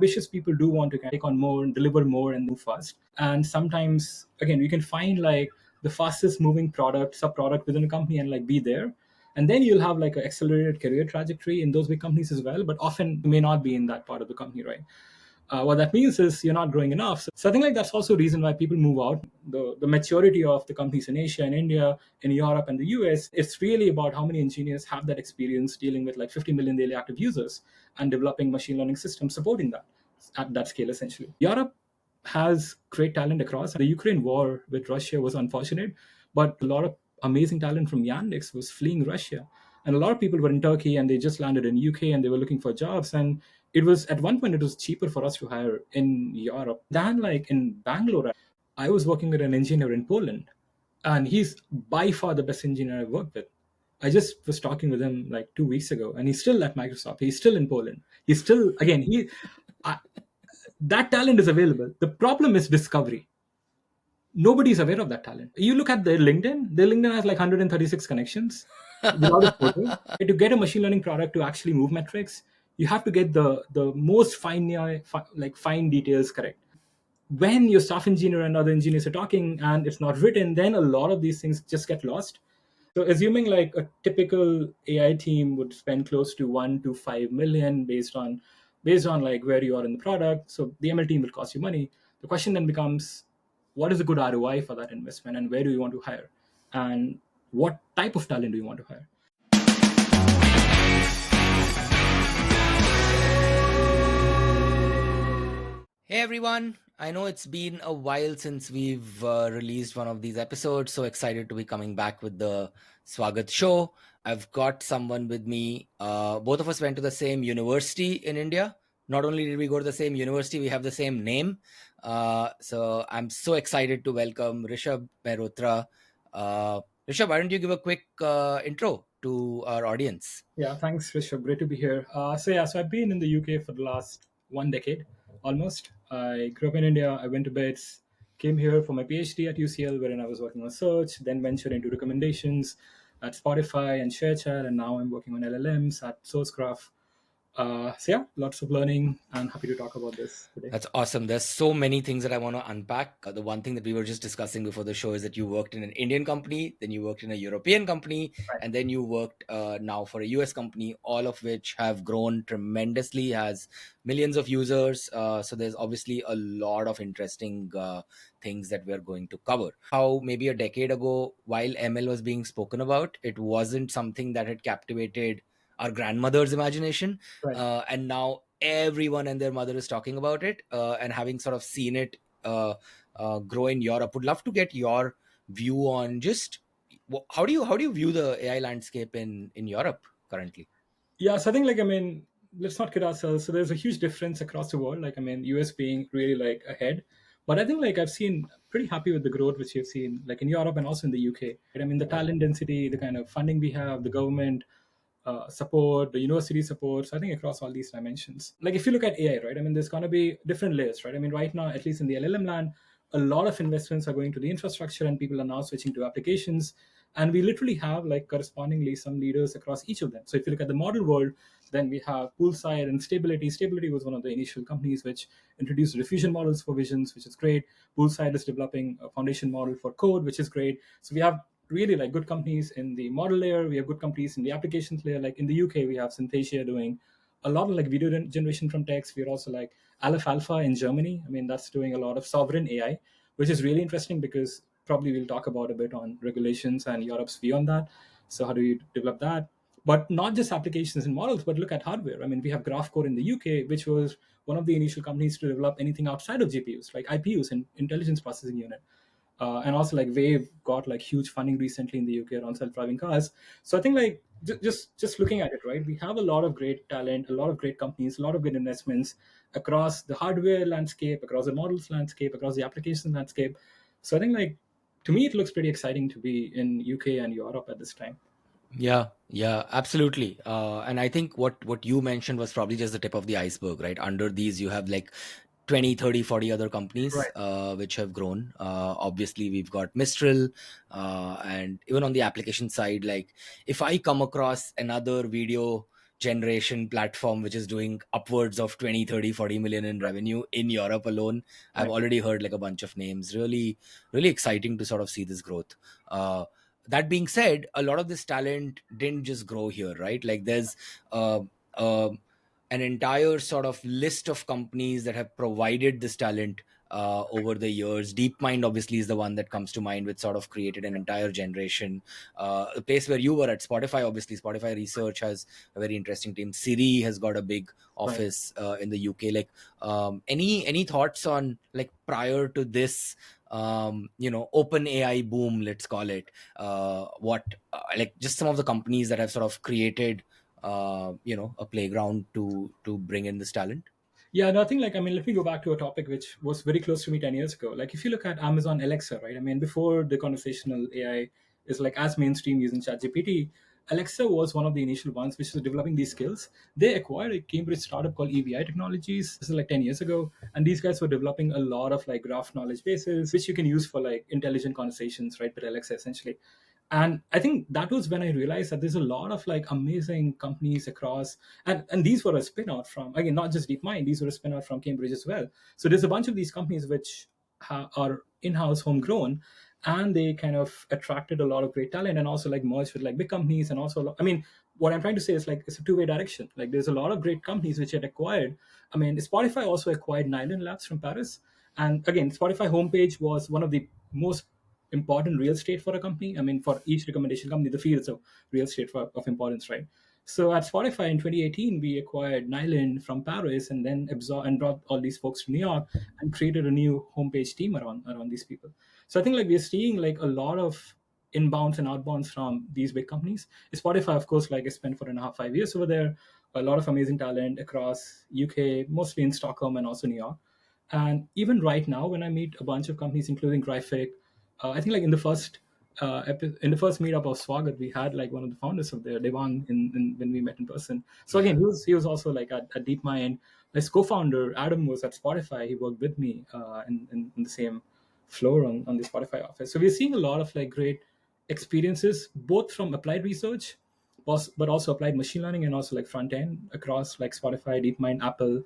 ambitious people do want to take on more and deliver more and move fast. And sometimes, again, you can find like the fastest moving product, sub product within a company and like be there. And then you'll have like an accelerated career trajectory in those big companies as well. But often you may not be in that part of the company, right? What that means is you're not growing enough. So I think like that's also a reason why people move out. The maturity of the companies in Asia and India, in Europe and the US, it's really about how many engineers have that experience dealing with like 50 million daily active users and developing machine learning systems supporting that at that scale essentially. Europe has great talent across. The Ukraine war with Russia was unfortunate, but a lot of amazing talent from Yandex was fleeing Russia. And a lot of people were in Turkey and they just landed in UK and they were looking for jobs. And it was at one point it was cheaper for us to hire in Europe than like in Bangalore. I was working with an engineer in Poland, and he's by far the best engineer I've worked with. I just was talking with him like 2 weeks ago, and he's still at Microsoft. He's still in Poland. He's still again he I, that talent is available. The problem is discovery. Nobody's aware of that talent. You look at their LinkedIn has like 136 connections without a photo. To get a machine learning product to actually move metrics, you have to get the most fine details correct. When your staff engineer and other engineers are talking and it's not written, then a lot of these things just get lost. So assuming like a typical AI team would spend close to 1 to 5 million based on like where you are in the product. So the ML team will cost you money. The question then becomes, what is a good ROI for that investment, and where do you want to hire, and what type of talent do you want to hire? Hey everyone, I know it's been a while since we've released one of these episodes, so excited to be coming back with the Svagat show. I've got someone with me. Both of us went to the same university in India. Not only did we go to the same university, we have the same name. So I'm so excited to welcome Rishabh Mehrotra. Rishabh, why don't you give a quick intro to our audience? Yeah, thanks, Rishabh. Great to be here. So I've been in the UK for the last 1 decade, almost. I grew up in India. I went to BITS, came here for my PhD at UCL, wherein I was working on search, then ventured into recommendations at Spotify and Sharechat, and now I'm working on LLMs at Sourcegraph. So yeah, lots of learning, and happy to talk about this today. That's awesome. There's so many things that I want to unpack. The one thing that we were just discussing before the show is that you worked in an Indian company, then you worked in a European company, Right. and then you worked now for a US company, all of which have grown tremendously, has millions of users. So there's obviously a lot of interesting things that we're going to cover. How maybe a decade ago, while ML was being spoken about, it wasn't something that had captivated our grandmother's imagination. Right. And now everyone and their mother is talking about it, and having sort of seen it grow in Europe, would love to get your view on just how do you view the AI landscape in Europe currently? Yeah, so I think let's not kid ourselves. So there's a huge difference across the world. US being really like ahead, but I think like I've seen pretty happy with the growth which you've seen like in Europe and also in the UK. The talent density, the kind of funding we have, the government support, the university support. So I think across all these dimensions, like if you look at AI, right? There's going to be different layers, right? Right now, at least in the LLM land, a lot of investments are going to the infrastructure, and people are now switching to applications. And we literally have like correspondingly some leaders across each of them. So if you look at the model world, then we have Poolside and Stability. Stability was one of the initial companies which introduced diffusion models for visions, which is great. Poolside is developing a foundation model for code, which is great. So we have really like good companies in the model layer. We have good companies in the applications layer. Like in the UK, we have Synthesia doing a lot of like video generation from text. We're also like Aleph Alpha in Germany. That's doing a lot of sovereign AI, which is really interesting because probably we'll talk about a bit on regulations and Europe's view on that. So how do you develop that? But not just applications and models, but look at hardware. We have GraphCore in the UK, which was one of the initial companies to develop anything outside of GPUs, like IPUs and intelligence processing unit. And also like Wave got like huge funding recently in the UK around self-driving cars. So I think like just looking at it, right, we have a lot of great talent, a lot of great companies, a lot of good investments across the hardware landscape, across the models landscape, across the application landscape. So I think like to me it looks pretty exciting to be in UK and Europe at this time. Yeah, absolutely. And I think what you mentioned was probably just the tip of the iceberg, right? Under these, you have like 20, 30, 40 other companies Right. which have grown. Obviously, we've got Mistral, and even on the application side, like if I come across another video generation platform which is doing upwards of 20, 30, 40 million in revenue in Europe alone. I've Right. already heard like a bunch of names. Really, really exciting to sort of see this growth. That being said, a lot of this talent didn't just grow here, right? Like there's uh, uh, an entire sort of list of companies that have provided this talent over the years. DeepMind obviously is the one that comes to mind, which sort of created an entire generation. The place where you were at, Spotify, obviously, Spotify Research has a very interesting team. Siri has got a big Right. office in the UK. Like, any thoughts on like prior to this, open AI boom, let's call it? What like just some of the companies that have sort of created a playground to bring in this talent. Yeah, nothing like, I mean, let me go back to a topic which was very close to me 10 years ago. Like, if you look at Amazon Alexa, right? I mean, before the conversational AI is like as mainstream using ChatGPT, Alexa was one of the initial ones which was developing these skills. They acquired a Cambridge startup called EVI Technologies. This is like 10 years ago. And these guys were developing a lot of like graph knowledge bases, which you can use for like intelligent conversations, right? With Alexa essentially. And I think that was when I realized that there's a lot of like amazing companies across, and these were a spin-out from, again, not just DeepMind, these were a spin-out from Cambridge as well. So there's a bunch of these companies which are in-house homegrown, and they kind of attracted a lot of great talent and also like merged with like big companies. And also I mean, what I'm trying to say is like it's a two-way direction. Like there's a lot of great companies which had acquired. I mean, Spotify also acquired Nyland Labs from Paris. And again, Spotify homepage was one of the most important real estate for a company. I mean, for each recommendation company, the fields of real estate of importance, right? So at Spotify in 2018, we acquired Nyland from Paris and then absorbed and brought all these folks to New York and created a new homepage team around these people. So I think like we're seeing like a lot of inbounds and outbounds from these big companies. Spotify, of course, like I spent 4.5, 5 years over there. A lot of amazing talent across UK, mostly in Stockholm and also New York. And even right now, when I meet a bunch of companies, including Graphic, I think like in the first meetup of Svagat, we had like one of the founders of there, Devang, when we met in person. So again, Yeah. he was also like at DeepMind. His co-founder Adam was at Spotify. He worked with me in the same floor on the Spotify office. So we're seeing a lot of like great experiences, both from applied research, but also applied machine learning and also like front end across like Spotify, DeepMind, Apple,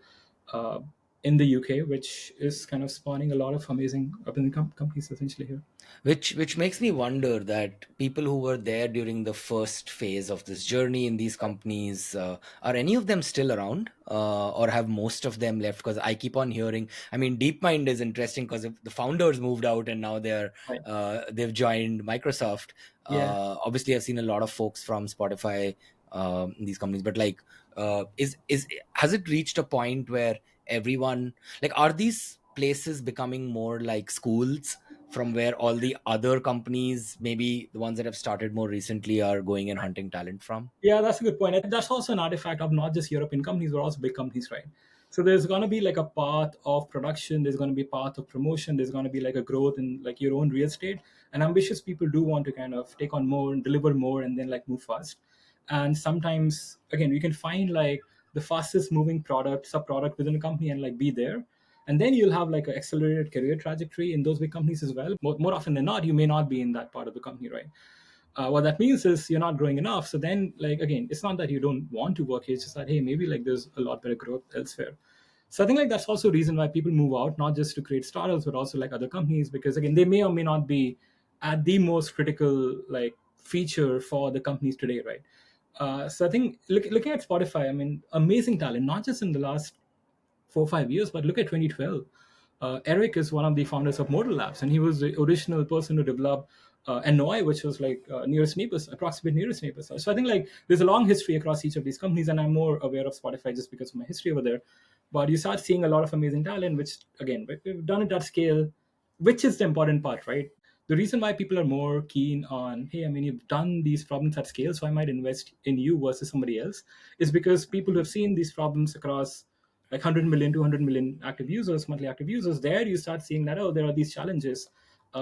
uh, in the UK, which is kind of spawning a lot of amazing up and companies essentially here. Which makes me wonder that people who were there during the first phase of this journey in these companies, are any of them still around, or have most of them left? Because I keep on hearing, I mean, DeepMind is interesting because the founders moved out and now Right. they've joined Microsoft. Yeah. Obviously I've seen a lot of folks from Spotify, in these companies, but like, is has it reached a point where everyone, like, are these places becoming more like schools from where all the other companies, maybe the ones that have started more recently, are going and hunting talent from? Yeah, that's a good point. I think that's also an artifact of not just European companies, but also big companies, right? So there's going to be like a path of production. There's going to be a path of promotion. There's going to be like a growth in like your own real estate. And ambitious people do want to kind of take on more and deliver more and then like move fast. And sometimes, again, you can find like the fastest moving product, sub product within a company and like be there. And then you'll have like an accelerated career trajectory in those big companies as well. More often than not, you may not be in that part of the company, right? What that means is you're not growing enough. So then, like again, it's not that you don't want to work here. It's just that hey, maybe like there's a lot better growth elsewhere. So I think like that's also a reason why people move out, not just to create startups, but also like other companies, because again, they may or may not be at the most critical like feature for the companies today, right? So I think looking at Spotify, I mean, amazing talent, not just in the last 4 or 5 years, but look at 2012. Eric is one of the founders of Modal Labs, and he was the original person who developed Annoy, which was like nearest neighbors, approximate nearest neighbors. So I think like there's a long history across each of these companies, and I'm more aware of Spotify just because of my history over there. But you start seeing a lot of amazing talent, which again, we've done it at scale, which is the important part, right? The reason why people are more keen on, hey, I mean, you've done these problems at scale, so I might invest in you versus somebody else, is because people who have seen these problems across like 100 million, 200 million active users, monthly active users, there you start seeing that, oh, there are these challenges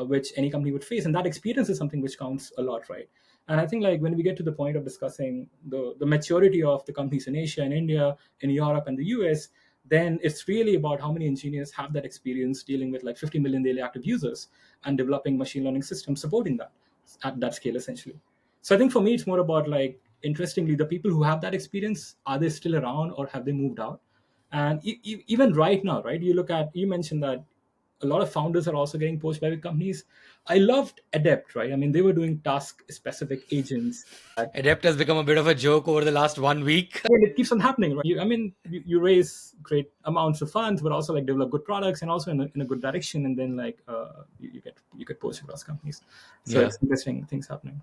which any company would face. And that experience is something which counts a lot, right? And I think like when we get to the point of discussing the maturity of the companies in Asia and India, in Europe and the US, then it's really about how many engineers have that experience dealing with like 50 million daily active users and developing machine learning systems supporting that at that scale essentially. So I think for me, it's more about like interestingly, the people who have that experience, are they still around or have they moved out? And even right now, right, you mentioned that a lot of founders are also getting poached by big companies. I loved Adept, right? I mean, they were doing task specific agents. Adept has become a bit of a joke over the last 1 week. And it keeps on happening, right? You raise great amounts of funds, but also like develop good products and also in a good direction, and then like you get poached across companies. So Yeah. it's interesting things happening.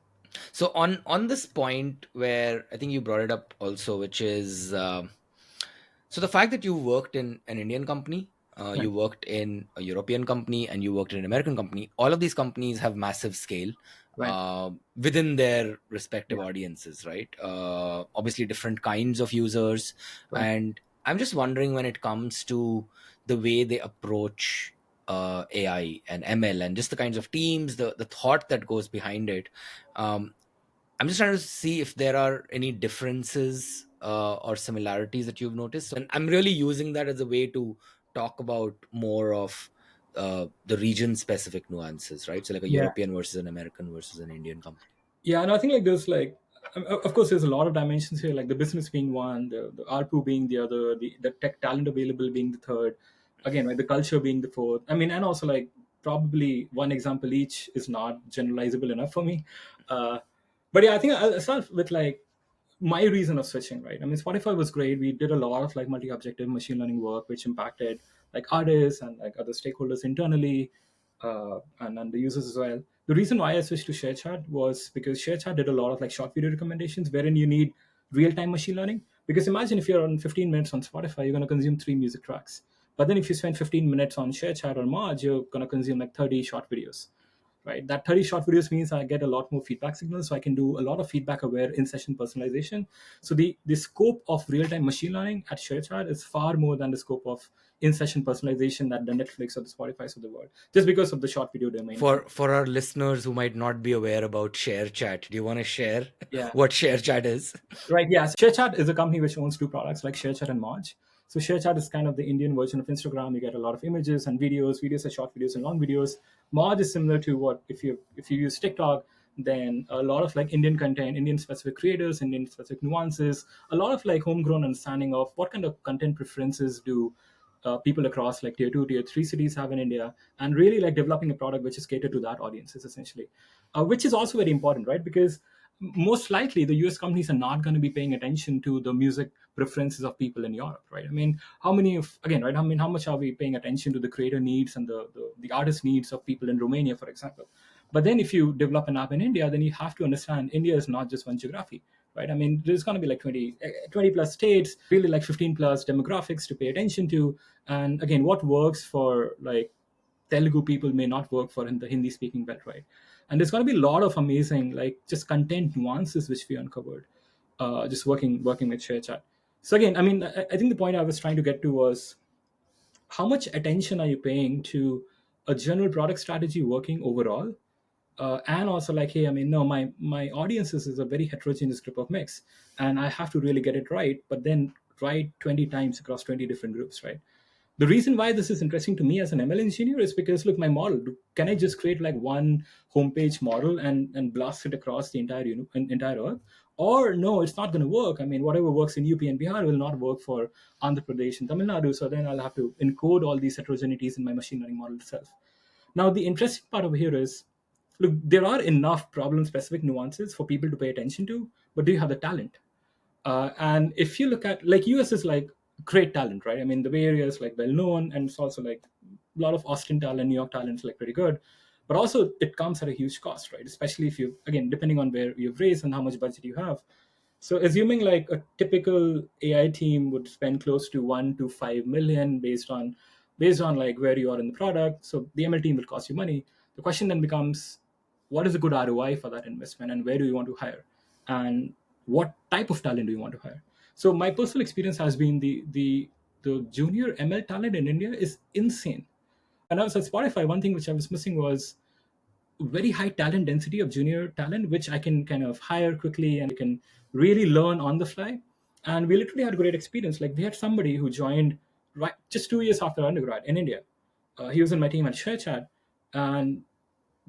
So on this point where I think you brought it up also, which is so the fact that you worked in an Indian company, Right, you worked in a European company, and you worked in an American company. All of these companies have massive scale right, within their respective yeah, audiences, right? Obviously, different kinds of users, right, and I'm just wondering when it comes to the way they approach AI and ML and just the kinds of teams, the thought that goes behind it. Um, I'm just trying to see if there are any differences or similarities that you've noticed. And I'm really using that as a way to talk about more of the region specific nuances, right? So, like a yeah. European versus an American versus an Indian company. Yeah, and I think like there's like, of course, there's a lot of dimensions here, like the business being one, the ARPU being the other, the tech talent available being the third, again, right, the culture being the fourth. I mean, and also like probably one example each is not generalizable enough for me. Uh, but yeah, I think I'll start with like my reason of switching, right? I mean, Spotify was great. We did a lot of like multi-objective machine learning work, which impacted like artists and like other stakeholders internally, and the users as well. The reason why I switched to ShareChat was because ShareChat did a lot of like short video recommendations, wherein you need real-time machine learning. Because imagine if you're on 15 minutes on Spotify, you're going to consume 3 music tracks. But then if you spend 15 minutes on ShareChat or Marge, you're going to consume like 30 short videos, right? That 30 short videos means I get a lot more feedback signals, so I can do a lot of feedback aware in session personalization. So the scope of real-time machine learning at ShareChat is far more than the scope of in session personalization that the Netflix or the Spotify of the world, just because of the short video domain. For our listeners who might not be aware about ShareChat, do you want to share Yeah. what ShareChat is? Right. Yeah. So ShareChat is a company which owns two products like ShareChat and Marge. So ShareChat is kind of the Indian version of Instagram. You get a lot of images and videos. Videos are short videos and long videos. Marge is similar to what if you use TikTok, then a lot of like Indian content, Indian specific creators, Indian specific nuances, a lot of like homegrown understanding of what kind of content preferences do people across like tier 2 tier 3 cities have in India, and really like developing a product which is catered to that audiences essentially, which is also very important, right? Because most likely the US companies are not going to be paying attention to the music preferences of people in Europe, right? I mean, how many of again, right? I mean, how much are we paying attention to the creator needs and the artist needs of people in Romania, for example? But then if you develop an app in India, then you have to understand India is not just one geography, right? I mean, there's going to be like 20 plus states, really like 15 plus demographics to pay attention to. And again, what works for like Telugu people may not work for in the Hindi speaking belt, right? And there's going to be a lot of amazing, like just content nuances which we uncovered, just working with ShareChat. So again, I mean, I think the point I was trying to get to was how much attention are you paying to a general product strategy working overall, and also like, hey, I mean, no, my audiences is a very heterogeneous group of mix, and I have to really get it right, but then write 20 times across 20 different groups, right? The reason why this is interesting to me as an ML engineer is because look, my model, can I just create like one homepage model and blast it across the entire earth? Or no, it's not going to work. I mean, whatever works in UP and Bihar will not work for Andhra Pradesh and Tamil Nadu. So then I'll have to encode all these heterogeneities in my machine learning model itself. Now, the interesting part over here is, look, there are enough problem specific nuances for people to pay attention to, but do you have the talent? And if you look at like US is like great talent, right? I mean, the Bay Area is like well known, and it's also like a lot of Austin talent, New York talent is like pretty good. But also it comes at a huge cost, right? Especially if you, again, depending on where you've raised and how much budget you have. So assuming like a typical AI team would spend close to 1 to 5 million based on like where you are in the product. So the ML team will cost you money. The question then becomes, what is a good ROI for that investment, and where do you want to hire? And what type of talent do you want to hire? So my personal experience has been the junior ML talent in India is insane. When I was at Spotify, one thing which I was missing was very high talent density of junior talent, which I can kind of hire quickly and can really learn on the fly. And we literally had a great experience. Like we had somebody who joined right just 2 years after undergrad in India. He was in my team at ShareChat, and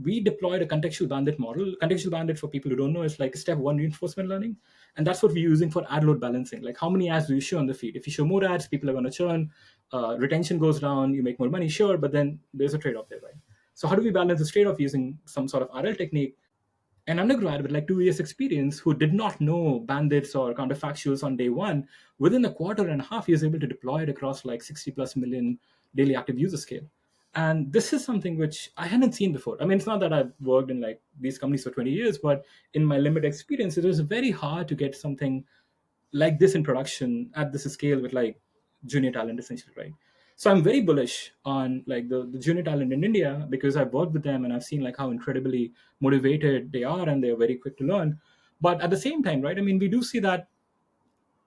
we deployed a contextual bandit model. Contextual bandit, for people who don't know, is like step one reinforcement learning. And that's what we're using for ad load balancing. Like, how many ads do you show on the feed? If you show more ads, people are going to churn, retention goes down, you make more money, sure, but then there's a trade off there, right? So, how do we balance this trade off using some sort of RL technique? An undergrad with like 2 years experience who did not know bandits or counterfactuals on day one, within a quarter and a half, he is able to deploy it across like 60 plus million daily active user scale. And this is something which I hadn't seen before. I mean, it's not that I've worked in like these companies for 20 years, but in my limited experience, it was very hard to get something like this in production at this scale with like junior talent, essentially, right? So I'm very bullish on like the junior talent in India, because I've worked with them and I've seen like how incredibly motivated they are, and they're very quick to learn. But at the same time, right, I mean, we do see that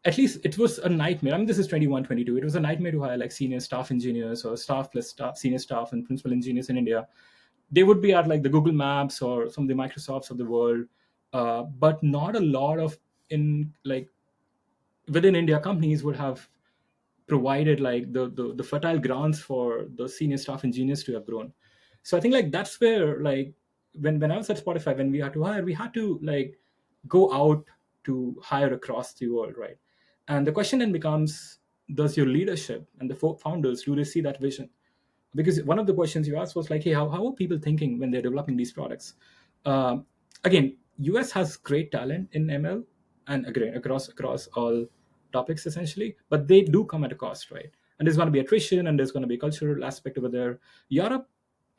at least it was a nightmare. I mean, this is 21, 22. It was a nightmare to hire like senior staff engineers or staff plus staff, senior staff and principal engineers in India. They would be at like the Google Maps or some of the Microsofts of the world, but not a lot of in like within India companies would have provided like the fertile grounds for the senior staff engineers to have grown. So I think like that's where like when I was at Spotify, when we had to hire, we had to like go out to hire across the world, right? And the question then becomes, does your leadership and the founders, do they see that vision? Because one of the questions you asked was like, hey, how are people thinking when they're developing these products? Again, US has great talent in ML, and again across all topics essentially, but they do come at a cost, right? And there's going to be attrition, and there's going to be a cultural aspect over there. Europe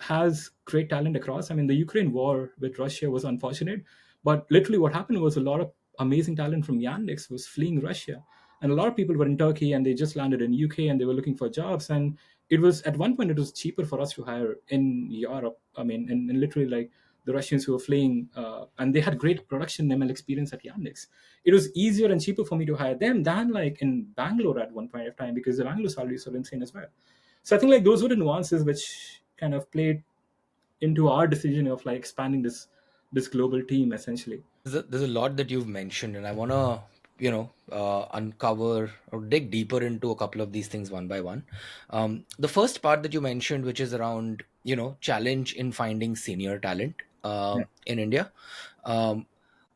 has great talent across. I mean, the Ukraine war with Russia was unfortunate, but literally what happened was a lot of amazing talent from Yandex was fleeing Russia, and a lot of people were in Turkey and they just landed in UK and they were looking for jobs. And it was at one point it was cheaper for us to hire in Europe. I mean, and literally like the Russians who were fleeing, and they had great production ML experience at Yandex. It was easier and cheaper for me to hire them than like in Bangalore at one point of time, because the Bangalore salaries are insane as well. So I think like those were the nuances which kind of played into our decision of like expanding this global team essentially. There's a lot that you've mentioned, and I want to, uncover or dig deeper into a couple of these things one by one. The first part that you mentioned, which is around, challenge in finding senior talent Yeah, in India. Um,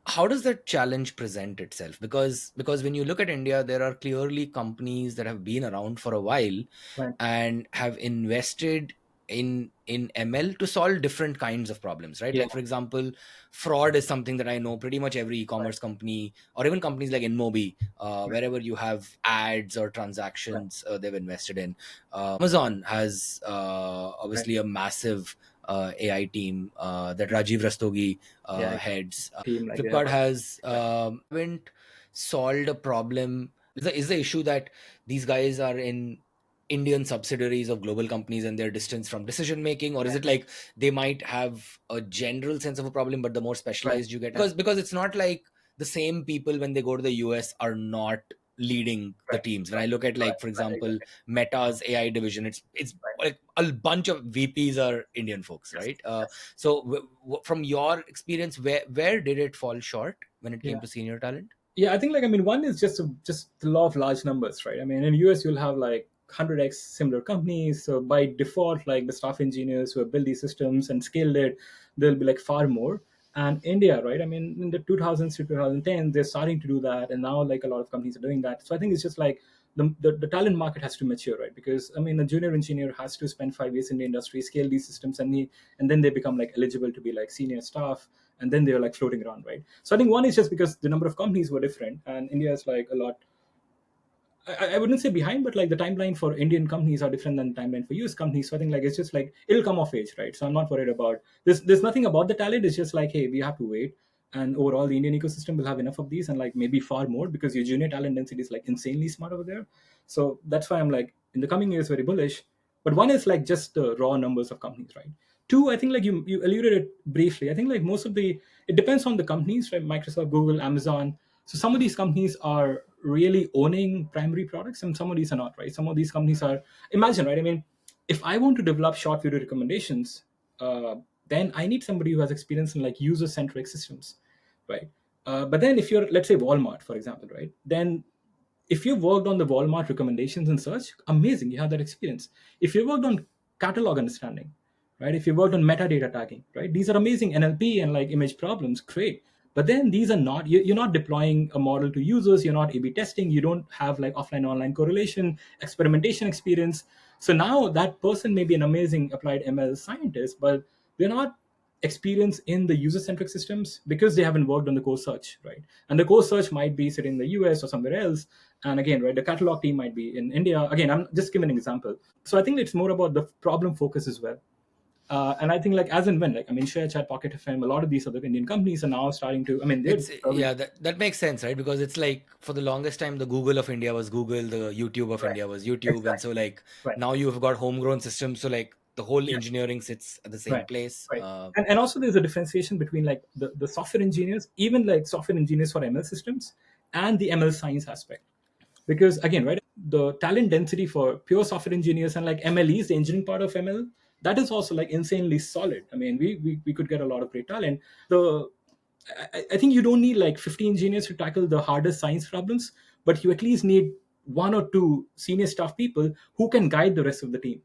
how does that challenge present itself? Because when you look at India, there are clearly companies that have been around for a while right, and have invested in ML to solve different kinds of problems, right? yeah, Like, for example, fraud is something that I know pretty much every right, e-commerce company, or even companies like InMobi, right, wherever you have ads or right, transactions, they've invested in. Amazon has right. obviously a massive AI team that Rajiv Rastogi Yeah, heads. team like they have Flipkart a has right, haven't solved a problem. Is the issue that these guys are in Indian subsidiaries of global companies and they're distanced from decision making, or is yeah, it like they might have a general sense of a problem, but the more right, specialized you get, yeah, because it's not like the same people when they go to the US are not leading the right, teams. When I right, look at, like, for right, example, exactly, Meta's AI division, it's right, like a bunch of VPs are Indian folks, yes, right? yes, So from your experience, where did it fall short when it yeah. came to senior talent? Yeah, I think like I mean one is just the law of large numbers, right? I mean in US you'll have like 100x similar companies, so by default like the staff engineers who have built these systems and scaled it, there'll be like far more. And India, right? I mean in the 2000s to 2010 they're starting to do that, and now like a lot of companies are doing that. So I think it's just like the talent market has to mature, right? Because I mean a junior engineer has to spend 5 years in the industry, scale these systems, and then they become like eligible to be like senior staff, and then they're like floating around, right? So I think one is just because the number of companies were different, and India is like a lot. I wouldn't say behind, but like the timeline for Indian companies are different than the timeline for US companies. So I think like it's just like it'll come of age, right? So I'm not worried about this. There's nothing about the talent. It's just like, hey, we have to wait. And overall, the Indian ecosystem will have enough of these, and like maybe far more, because your junior talent density is like insanely smart over there. So that's why I'm like in the coming years very bullish. But one is like just the raw numbers of companies, right? Two, I think like you alluded it briefly. I think like most of the it depends on the companies, right? Microsoft, Google, Amazon. So some of these companies are really owning primary products, and some of these are not, right? Some of these companies are, imagine, right? I mean, if I want to develop short video recommendations, then I need somebody who has experience in like user centric systems, right? But then if you're, let's say, Walmart, for example, right? Then if you worked on the Walmart recommendations and search, amazing, you have that experience. If you worked on catalog understanding, right? If you worked on metadata tagging, right? These are amazing NLP and like image problems, great. But then these are not, you're not deploying a model to users, you're not A/B testing, you don't have like offline online correlation, experimentation experience. So now that person may be an amazing applied ML scientist, but they're not experienced in the user centric systems because they haven't worked on the core search, right? And the core search might be sitting in the US or somewhere else. And again, right, the catalog team might be in India. Again, I'm just giving an example. So I think it's more about the problem focus as well. And I think like as and when, like I mean, ShareChat, Pocket FM, a lot of these other Indian companies are now starting to. I mean, they're It's serving. yeah, that makes sense, right? Because it's like for the longest time, the Google of India was Google, the YouTube of Right. India was YouTube, and so Exactly. like Right. now you've got homegrown systems, so like the whole Yeah. engineering sits at the same Right. place. Right. And also there's a differentiation between like the software engineers, even like software engineers for ML systems, and the ML science aspect. Because again, right, the talent density for pure software engineers and like MLEs, the engineering part of ML, that is also like insanely solid. I mean, we could get a lot of great talent. The I think you don't need like 50 engineers to tackle the hardest science problems, but you at least need one or two senior staff people who can guide the rest of the team.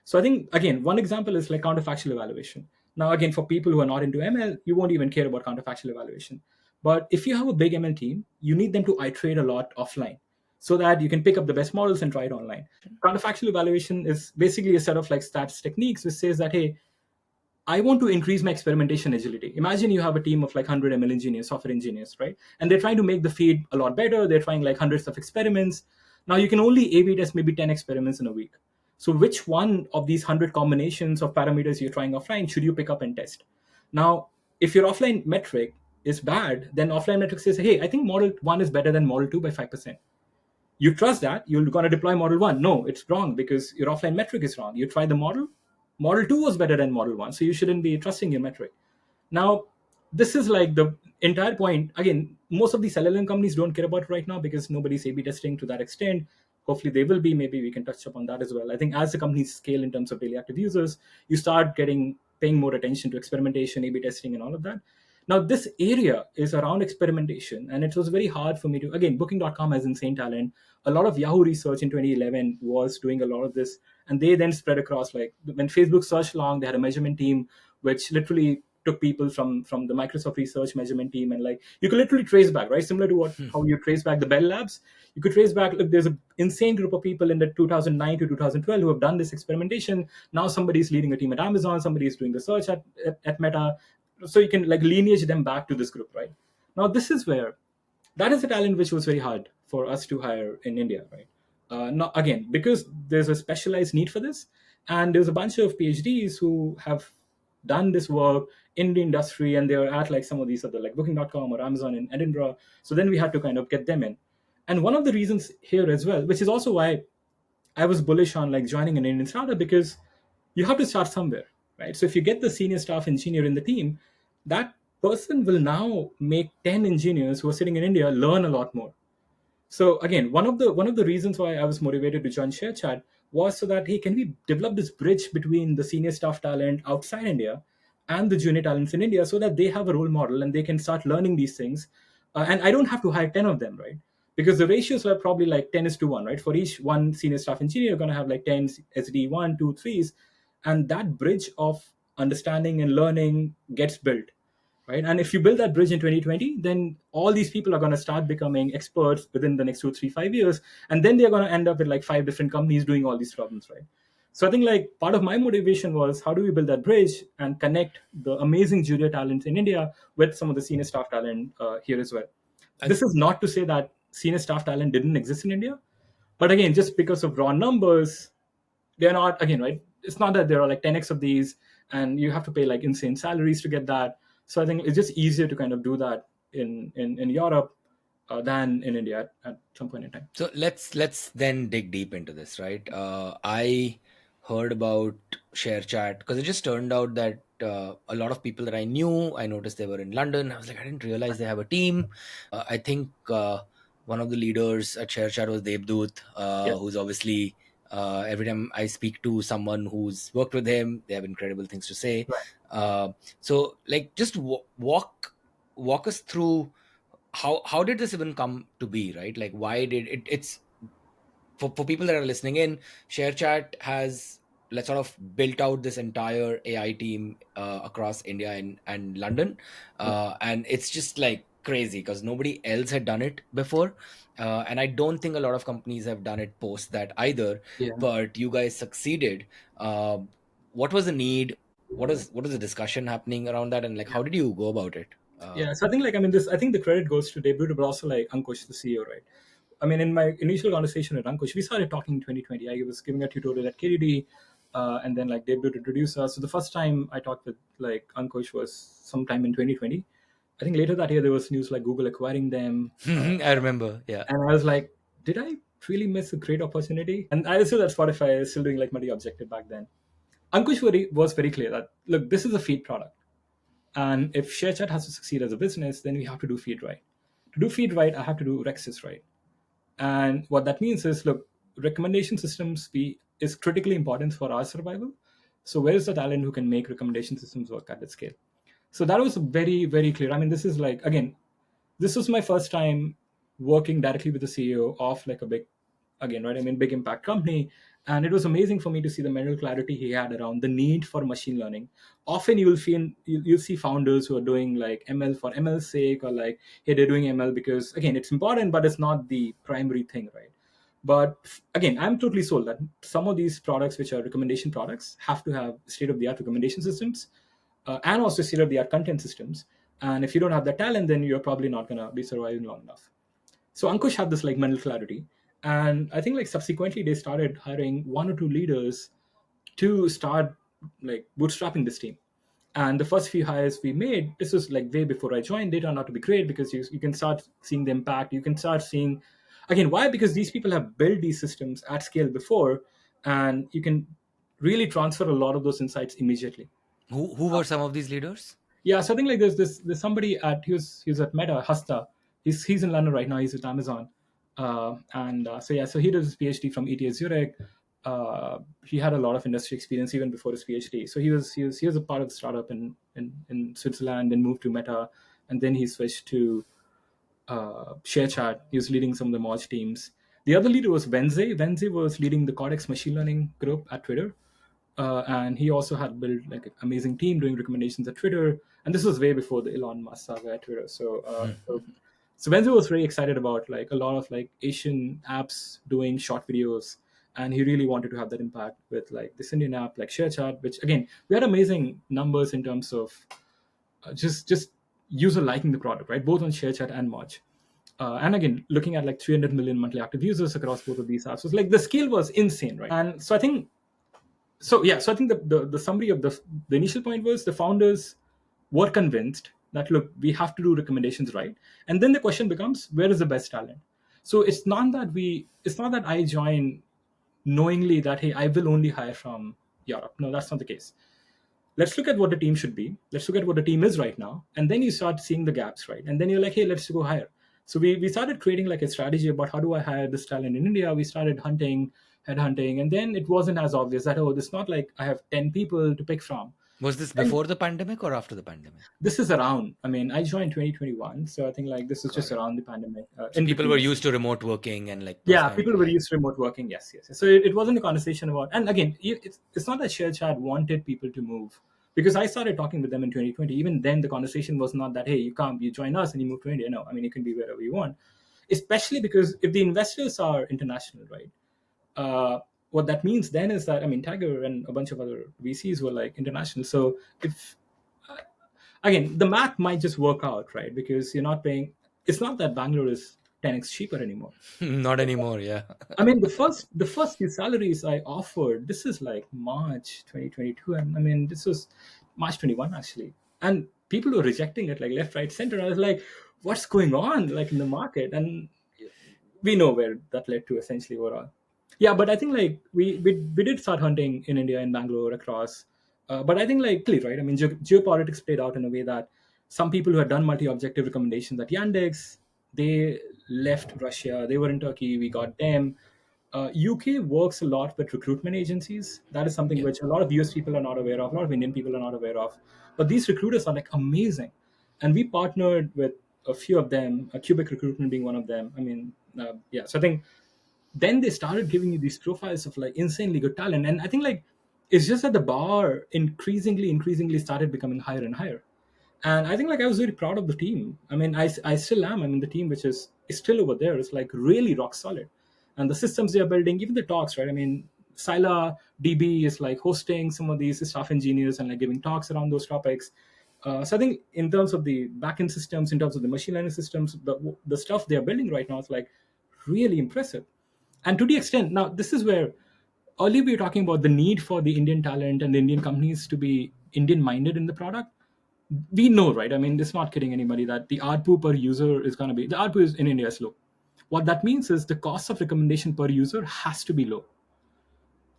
So I think again, one example is like counterfactual evaluation. Now, again, for people who are not into ML, you won't even care about counterfactual evaluation. But if you have a big ML team, you need them to iterate a lot offline so that you can pick up the best models and try it online. Counterfactual evaluation is basically a set of like stats techniques which says that, hey, I want to increase my experimentation agility. Imagine you have a team of like 100 ML engineers, software engineers, right? And they're trying to make the feed a lot better. They're trying like hundreds of experiments. Now you can only A/B test maybe 10 experiments in a week. So which one of these 100 combinations of parameters you're trying offline should you pick up and test? Now, if your offline metric is bad, then offline metric says, hey, I think model one is better than model two by 5%. You trust that, you're going to deploy model one. No, it's wrong because your offline metric is wrong. You try the model two was better than model one, so you shouldn't be trusting your metric. Now, this is like the entire point. Again, most of these LLM companies don't care about it right now because nobody's A/B testing to that extent. Hopefully, they will be. Maybe we can touch upon that as well. I think as the companies scale in terms of daily active users, you start getting paying more attention to experimentation, A/B testing, and all of that. Now, this area is around experimentation, and it was very hard for me to. Again, Booking.com has insane talent. A lot of Yahoo research in 2011 was doing a lot of this, and they then spread across. Like when Facebook searched long, they had a measurement team which literally took people from the Microsoft research measurement team, and like you could literally trace back, right? Similar to what how you trace back the Bell Labs, you could trace back. Look, there's an insane group of people in the 2009 to 2012 who have done this experimentation. Now somebody's leading a team at Amazon, somebody's doing the search at Meta, so you can like lineage them back to this group, right? Now this is where that is a talent which was very hard for us to hire in India, right? Not again because there's a specialized need for this, and there's a bunch of PhDs who have done this work in the industry, and they're at like some of these other like Booking.com or Amazon in Edinburgh. So then we had to kind of get them in. And one of the reasons here as well, which is also why I was bullish on like joining an Indian startup, because you have to start somewhere, right? So if you get the senior staff engineer in the team, that person will now make 10 engineers who are sitting in India learn a lot more. So again, one of the reasons why I was motivated to join ShareChat was so that, hey, can we develop this bridge between the senior staff talent outside India and the junior talents in India, so that they have a role model and they can start learning these things, and I don't have to hire 10 of them, right? Because the ratios were probably like 10 is to 1, right? For each one senior staff engineer, you're going to have like 10 SD 1, 2, 3s, and that bridge of understanding and learning gets built, right? And if you build that bridge in 2020, then all these people are going to start becoming experts within the next 2 3 5 years, and then they're going to end up with like 5 different companies doing all these problems, right? So I think like part of my motivation was how do we build that bridge and connect the amazing junior talent in India with some of the senior staff talent here as well. I, This is not to say that senior staff talent didn't exist in India, but again, just because of raw numbers, they're not, again, right, it's not that there are like 10x of these and you have to pay like insane salaries to get that. So I think it's just easier to kind of do that in Europe than in India at some point in time. So let's then dig deep into this, right? I heard about ShareChat because it just turned out that a lot of people that I knew, I noticed they were in London. I was like, I didn't realize they have a team. I think one of the leaders at ShareChat was Devdut, Yeah. who's obviously every time I speak to someone who's worked with him, they have incredible things to say. Right. So like, just walk us through how did this even come to be, right? Like, why did it? It's for people that are listening in. ShareChat has let's sort of built out this entire AI team across India and London, Yeah. and it's just like crazy because nobody else had done it before, and I don't think a lot of companies have done it post that either. Yeah. But you guys succeeded. Uh, what was the need? What is the discussion happening around that, and like how did you go about it? Yeah, so I think I think the credit goes to David, but also like Ankush, the CEO, right? I mean, in my initial conversation with Ankush, we started talking in 2020. I was giving a tutorial at KDD, and then like David introduced us. So the first time I talked with like Ankush was sometime in 2020. I think later that year there was news like Google acquiring them, I remember, yeah. and I was like, did I really miss a great opportunity? And I was still at Spotify, I was still doing like multi-objective back then. Ankush was very clear that look, this is a feed product. And if ShareChat has to succeed as a business, then we have to do feed right. To do feed right, I have to do Rexis right. And what that means is, look, recommendation systems is critically important for our survival. So where is the talent who can make recommendation systems work at that scale? So that was very, very clear. I mean, this is like, again, this was my first time working directly with the CEO of like a big, again, right? I mean, big impact company. And it was amazing for me to see the mental clarity he had around the need for machine learning. Often you'll see founders who are doing like ML for ML's sake, or like, hey, they're doing ML because again, it's important, but it's not the primary thing, right? But again, I'm totally sold that some of these products, which are recommendation products, have to have state of the art recommendation systems, and also state of the art content systems. And if you don't have that talent, then you're probably not going to be surviving long enough. So Ankush had this like mental clarity. And I think like subsequently they started hiring one or two leaders to start like bootstrapping this team. And the first few hires we made, this was like way before I joined, they turned out to be great because you can start seeing the impact. You can start seeing, again, why? Because these people have built these systems at scale before, and you can really transfer a lot of those insights immediately. Who were some of these leaders? Yeah, so I think like there's somebody at he was at Meta, Hasta. He's in London right now. He's at Amazon, and so yeah, so he does his PhD from ETH Zurich. He had a lot of industry experience even before his PhD. So he was a part of the startup in Switzerland and moved to Meta, and then he switched to ShareChat. He was leading some of the merge teams. The other leader was Wenze. Wenze was leading the Codex machine learning group at Twitter. And he also had built like an amazing team doing recommendations at Twitter. And this was way before the Elon Musk saga at Twitter. So Wenze was very excited about like a lot of like Asian apps doing short videos. And he really wanted to have that impact with like this Indian app like ShareChat, which again, we had amazing numbers in terms of just user liking the product, right? Both on ShareChat and Merge. And again, looking at like 300 million monthly active users across both of these apps, was like the scale was insane, right? And so I think, so I think the summary of the initial point was the founders were convinced that look, we have to do recommendations right, and then the question becomes where is the best talent. So it's not that I join knowingly that hey, I will only hire from Europe. No, that's not the case. Let's look at what the team should be. Let's look at what the team is right now. And then you start seeing the gaps, right? And then you're like, hey, let's go hire. So we started creating like a strategy about how do I hire this talent in India. We started headhunting, and then it wasn't as obvious that, oh, it's not like I have 10 people to pick from. Was this And before the pandemic or after the pandemic? this is around, I mean, I joined 2021. So I think like this is Got just it. around the pandemic, So in people were between. used to remote working and like those Yeah, kind of, people were yeah. used to remote working. Yes, yes, yes. So it wasn't a conversation about, and again, it's not that ShareChat wanted people to move, because I started talking with them in 2020. Even then, the conversation was not that, hey, you come, you join us and you move to India. No, I mean, you can be wherever you want, especially because if the investors are international, right? What that means then is that, I mean, Tiger and a bunch of other VCs were like international. So if, again, the math might just work out, right? Because you're not paying, it's not that Bangalore is 10x cheaper anymore. Not anymore, yeah. I mean, the first few salaries I offered, this is like March 2022, and I mean, this was March 21 actually, and people were rejecting it like left, right, center. I was like, what's going on, like in the market? And we know where that led to essentially overall. Yeah, but I think like we did start hunting in India, in Bangalore, across. But I think like right. I mean, geopolitics played out in a way that some people who had done multi-objective recommendations at Yandex, they left Russia. They were in Turkey. We got them. UK works a lot with recruitment agencies. That is something Yeah. which a lot of US people are not aware of. A lot of Indian people are not aware of. But these recruiters are like amazing, and we partnered with a few of them. Cubic Recruitment being one of them. I mean, yeah. So I think then they started giving you these profiles of like insanely good talent, and I think like It's just that the bar increasingly started becoming higher and higher. And I think like I was really proud of the team. I mean, I still am. I mean, the team which is still over there is like really rock solid, and the systems they are building, even the talks, right? I mean, Sila DB is like hosting some of these staff engineers and like giving talks around those topics. So I think in terms of the backend systems, in terms of the machine learning systems, the stuff they are building right now is like really impressive. And to the extent, now this is where earlier we were talking about the need for the Indian talent and the Indian companies to be Indian minded in the product. We know, right? I mean, it's not kidding anybody that the ARPU per user is going to be, the ARPU is in India is low. What that means is the cost of recommendation per user has to be low.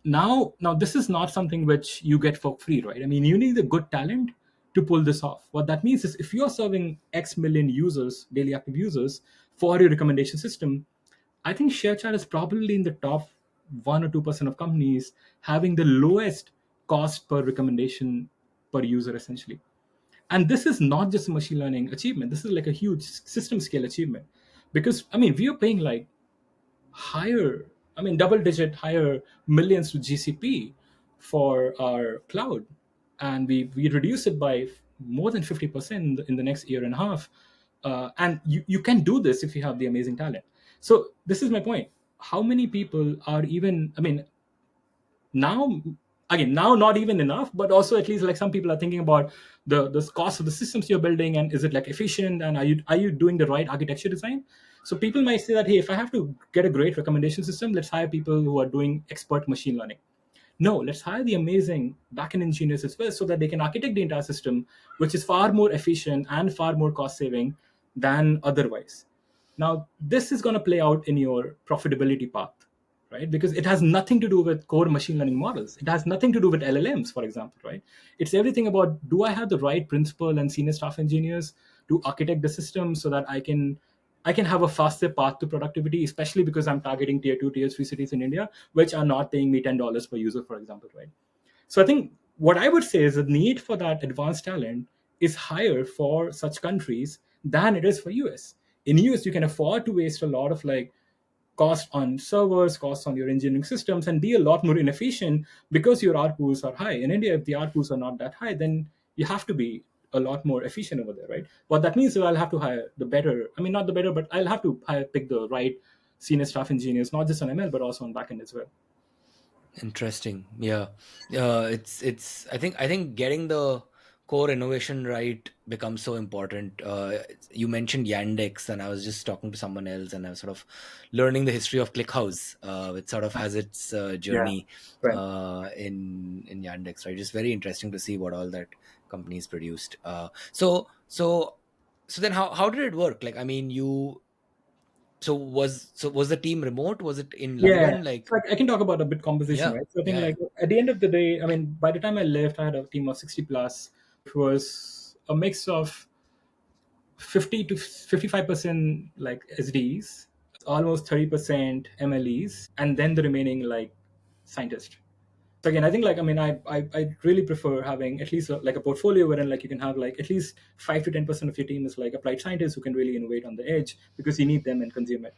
Now this is not something which you get for free, right? I mean, you need the good talent to pull this off. What that means is if you're serving X million users, daily active users, for your recommendation system, I think ShareChat is probably in the top 1 or 2% of companies having the lowest cost per recommendation per user, essentially. And this is not just a machine learning achievement. This is like a huge system scale achievement, because I mean we are paying like higher, I mean, double digit higher millions to GCP for our cloud. And we reduce it by more than 50% in the next year and a half. And you can do this if you have the amazing talent. So this is my point. How many people are even, I mean, now again, now not even enough, but also at least like some people are thinking about the cost of the systems you're building, and is it like efficient, and are you doing the right architecture design. So people might say that, hey, if I have to get a great recommendation system, let's hire people who are doing expert machine learning. No, let's hire the amazing backend engineers as well, so that they can architect the entire system, which is far more efficient and far more cost saving than otherwise. Now, this is going to play out in your profitability path, right? Because it has nothing to do with core machine learning models. It has nothing to do with LLMs, for example, right? It's everything about, do I have the right principal and senior staff engineers to architect the system so that I can have a faster path to productivity, especially because I'm targeting tier two, tier three cities in India, which are not paying me $10 per user, for example, right? So I think what I would say is the need for that advanced talent is higher for such countries than it is for US. In US, you can afford to waste a lot of like cost on servers, cost on your engineering systems, and be a lot more inefficient because your ARPUs are high. In India, if the ARPUs are not that high, then you have to be a lot more efficient over there, right? What that means is I'll have to hire the better, I mean, not the better, but I'll have to pick the right senior staff engineers, not just on ML, but also on backend as well. Interesting. Yeah. It's I think getting the core innovation right becomes so important. You mentioned Yandex, and I was just talking to someone else, and I was sort of learning the history of ClickHouse, which sort of has its Yeah, journey right. in Yandex, right? Just very interesting to see what all that companies produced. So then how did it work? Like, I mean, was the team remote? Was it in Yeah. London? Like, So I can talk about a bit composition, yeah, right? So I think yeah, yeah. like at the end of the day, I mean, by the time I left, I had a team of 60 plus. It was a mix of 50 to 55% like SDs, almost 30% MLEs, and then the remaining like scientists. So again, I think like, I mean, I really prefer having at least like a portfolio wherein like you can have like at least 5 to 10% of your team is like applied scientists who can really innovate on the edge, because you need them and consume it.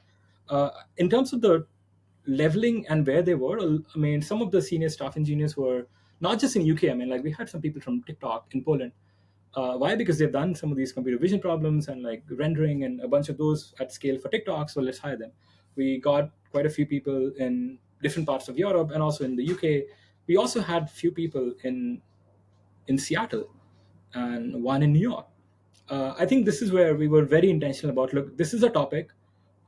In terms of the leveling and where they were, I mean, some of the senior staff engineers were not just in UK. I mean, like we had some people from TikTok in Poland. Why? Because they've done some of these computer vision problems and like rendering and a bunch of those at scale for TikTok. So let's hire them. We got quite a few people in different parts of Europe and also in the UK. We also had few people in Seattle and one in New York. I think this is where we were very intentional about, look, this is a topic.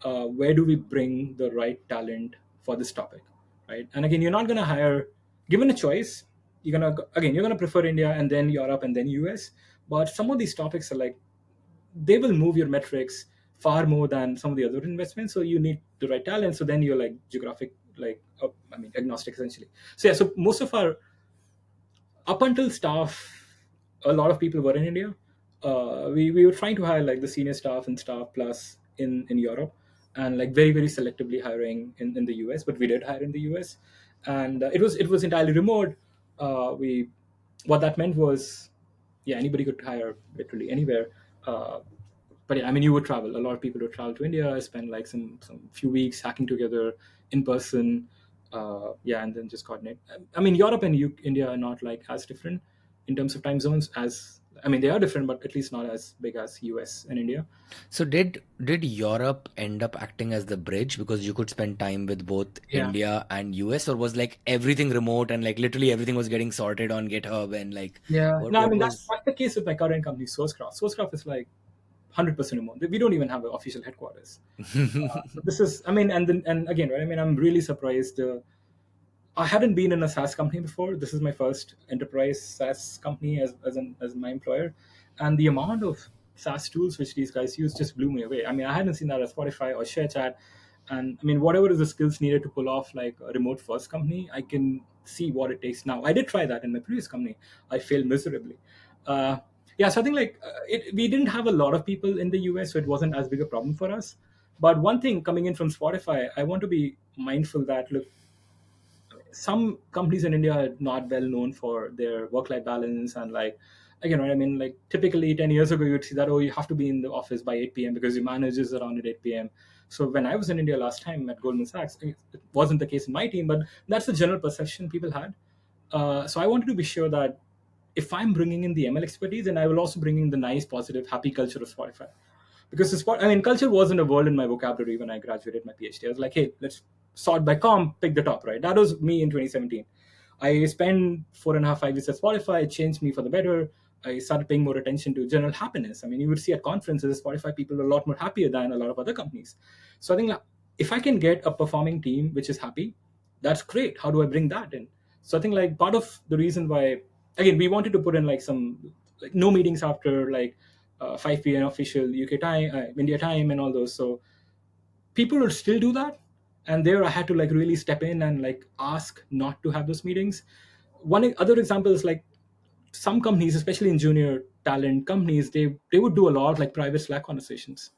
Where do we bring the right talent for this topic, right? And again, you're not going to hire, given a choice, you're going to prefer India and then Europe and then US. But some of these topics are like, they will move your metrics far more than some of the other investments. So you need the right talent. So then you're like geographic, like, I mean, agnostic essentially. So yeah, so most of our, up until staff, a lot of people were in India. We were trying to hire like the senior staff and staff plus in Europe, and like very very selectively hiring in the US. But we did hire in the US, and it was entirely remote. We What that meant was, yeah, anybody could hire literally anywhere. Uh, but yeah, I mean, you would travel. A lot of people would travel to India, spend like some few weeks hacking together in person. Yeah, and then just coordinate. I mean, Europe and India are not like as different in terms of time zones as, I mean, they are different, but at least not as big as US and India. So did Europe end up acting as the bridge because you could spend time with both Yeah. India and US, or was like everything remote and like literally everything was getting sorted on GitHub and like Yeah. No, I what mean, was that's the case with my current company, Sourcegraph. Sourcegraph is like 100% remote. We don't even have an official headquarters. So this is, I mean, and again, right? I mean, I'm really surprised. I hadn't been in a SaaS company before. This is my first enterprise SaaS company as my employer, and the amount of SaaS tools which these guys use just blew me away. I mean, I hadn't seen that at Spotify or Sharechat, and I mean, whatever is the skills needed to pull off like a remote first company, I can see what it takes now. I did try that in my previous company. I failed miserably. Uh, yeah, so I think like we didn't have a lot of people in the US, so it wasn't as big a problem for us. But one thing coming in from Spotify, I want to be mindful that look, some companies in India are not well known for their work-life balance and like, again, right? I mean, like typically 10 years ago, you'd see that, oh, you have to be in the office by 8 p.m. because your managers are around at 8 p.m. So when I was in India last time at Goldman Sachs, it wasn't the case in my team, but that's the general perception people had. So I wanted to be sure that if I'm bringing in the ML expertise, then I will also bring in the nice, positive, happy culture of Spotify. Because I mean, culture wasn't a word in my vocabulary when I graduated my PhD. I was like, hey, let's sort by comp, pick the top, right? That was me in 2017. I spent 4.5, 5 years at Spotify. It changed me for the better. I started paying more attention to general happiness. I mean, you would see at conferences, Spotify people are a lot more happier than a lot of other companies. So I think like, if I can get a performing team which is happy, that's great. How do I bring that in? So I think like part of the reason why, again, we wanted to put in like some like no meetings after like 5 p.m. official UK time, India time, and all those. So people would still do that, and there I had to like really step in and like ask not to have those meetings. One other example is like some companies, especially in junior talent companies, they would do a lot of like private Slack conversations,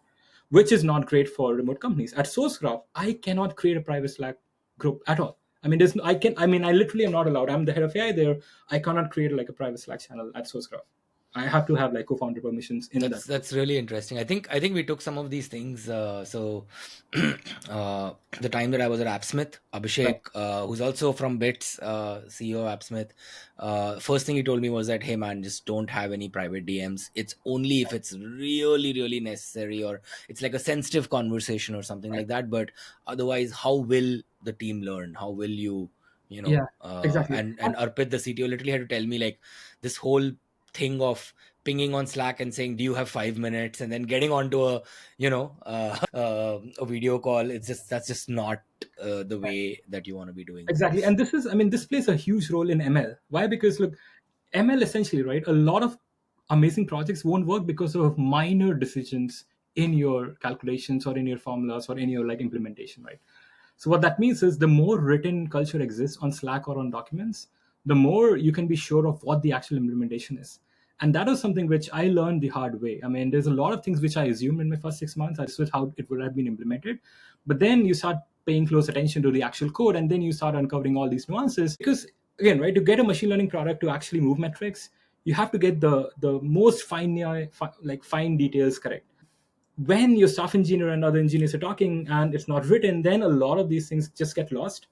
which is not great for remote companies. At Sourcegraph, I cannot create a private Slack group at all. I mean, I mean, I literally am not allowed. I'm the head of AI there. I cannot create like a private Slack channel at Sourcegraph. I have to have like co-founder permissions in that group. That's really interesting. I think we took some of these things. So the time that I was at AppSmith, Right. Abhishek, who's also from Bits, CEO of AppSmith, first thing he told me was that, hey man, just don't have any private DMs. It's only if it's really really necessary, or it's like a sensitive conversation or something Right. like that. But otherwise, how will the team learn? How will you? You Yeah. know, Exactly. and Arpit, the CTO, literally had to tell me like this whole thing of pinging on Slack and saying, "Do you have 5 minutes?" and then getting onto a a video call. It's just that's just not the way that you want to be doing Exactly. things. And this is, I mean, this plays a huge role in ML. Why? Because look, ML essentially, right? A lot of amazing projects won't work because of minor decisions in your calculations or in your formulas or in your like implementation, right? So what that means is the more written culture exists on Slack or on documents, the more you can be sure of what the actual implementation is. And that was something which I learned the hard way. I mean, there's a lot of things which I assumed in my first 6 months. I just how it would have been implemented. But then you start paying close attention to the actual code, and then you start uncovering all these nuances. Because again, right, to get a machine learning product to actually move metrics, you have to get the most fine details correct. When your staff engineer and other engineers are talking and it's not written, then a lot of these things just get lost.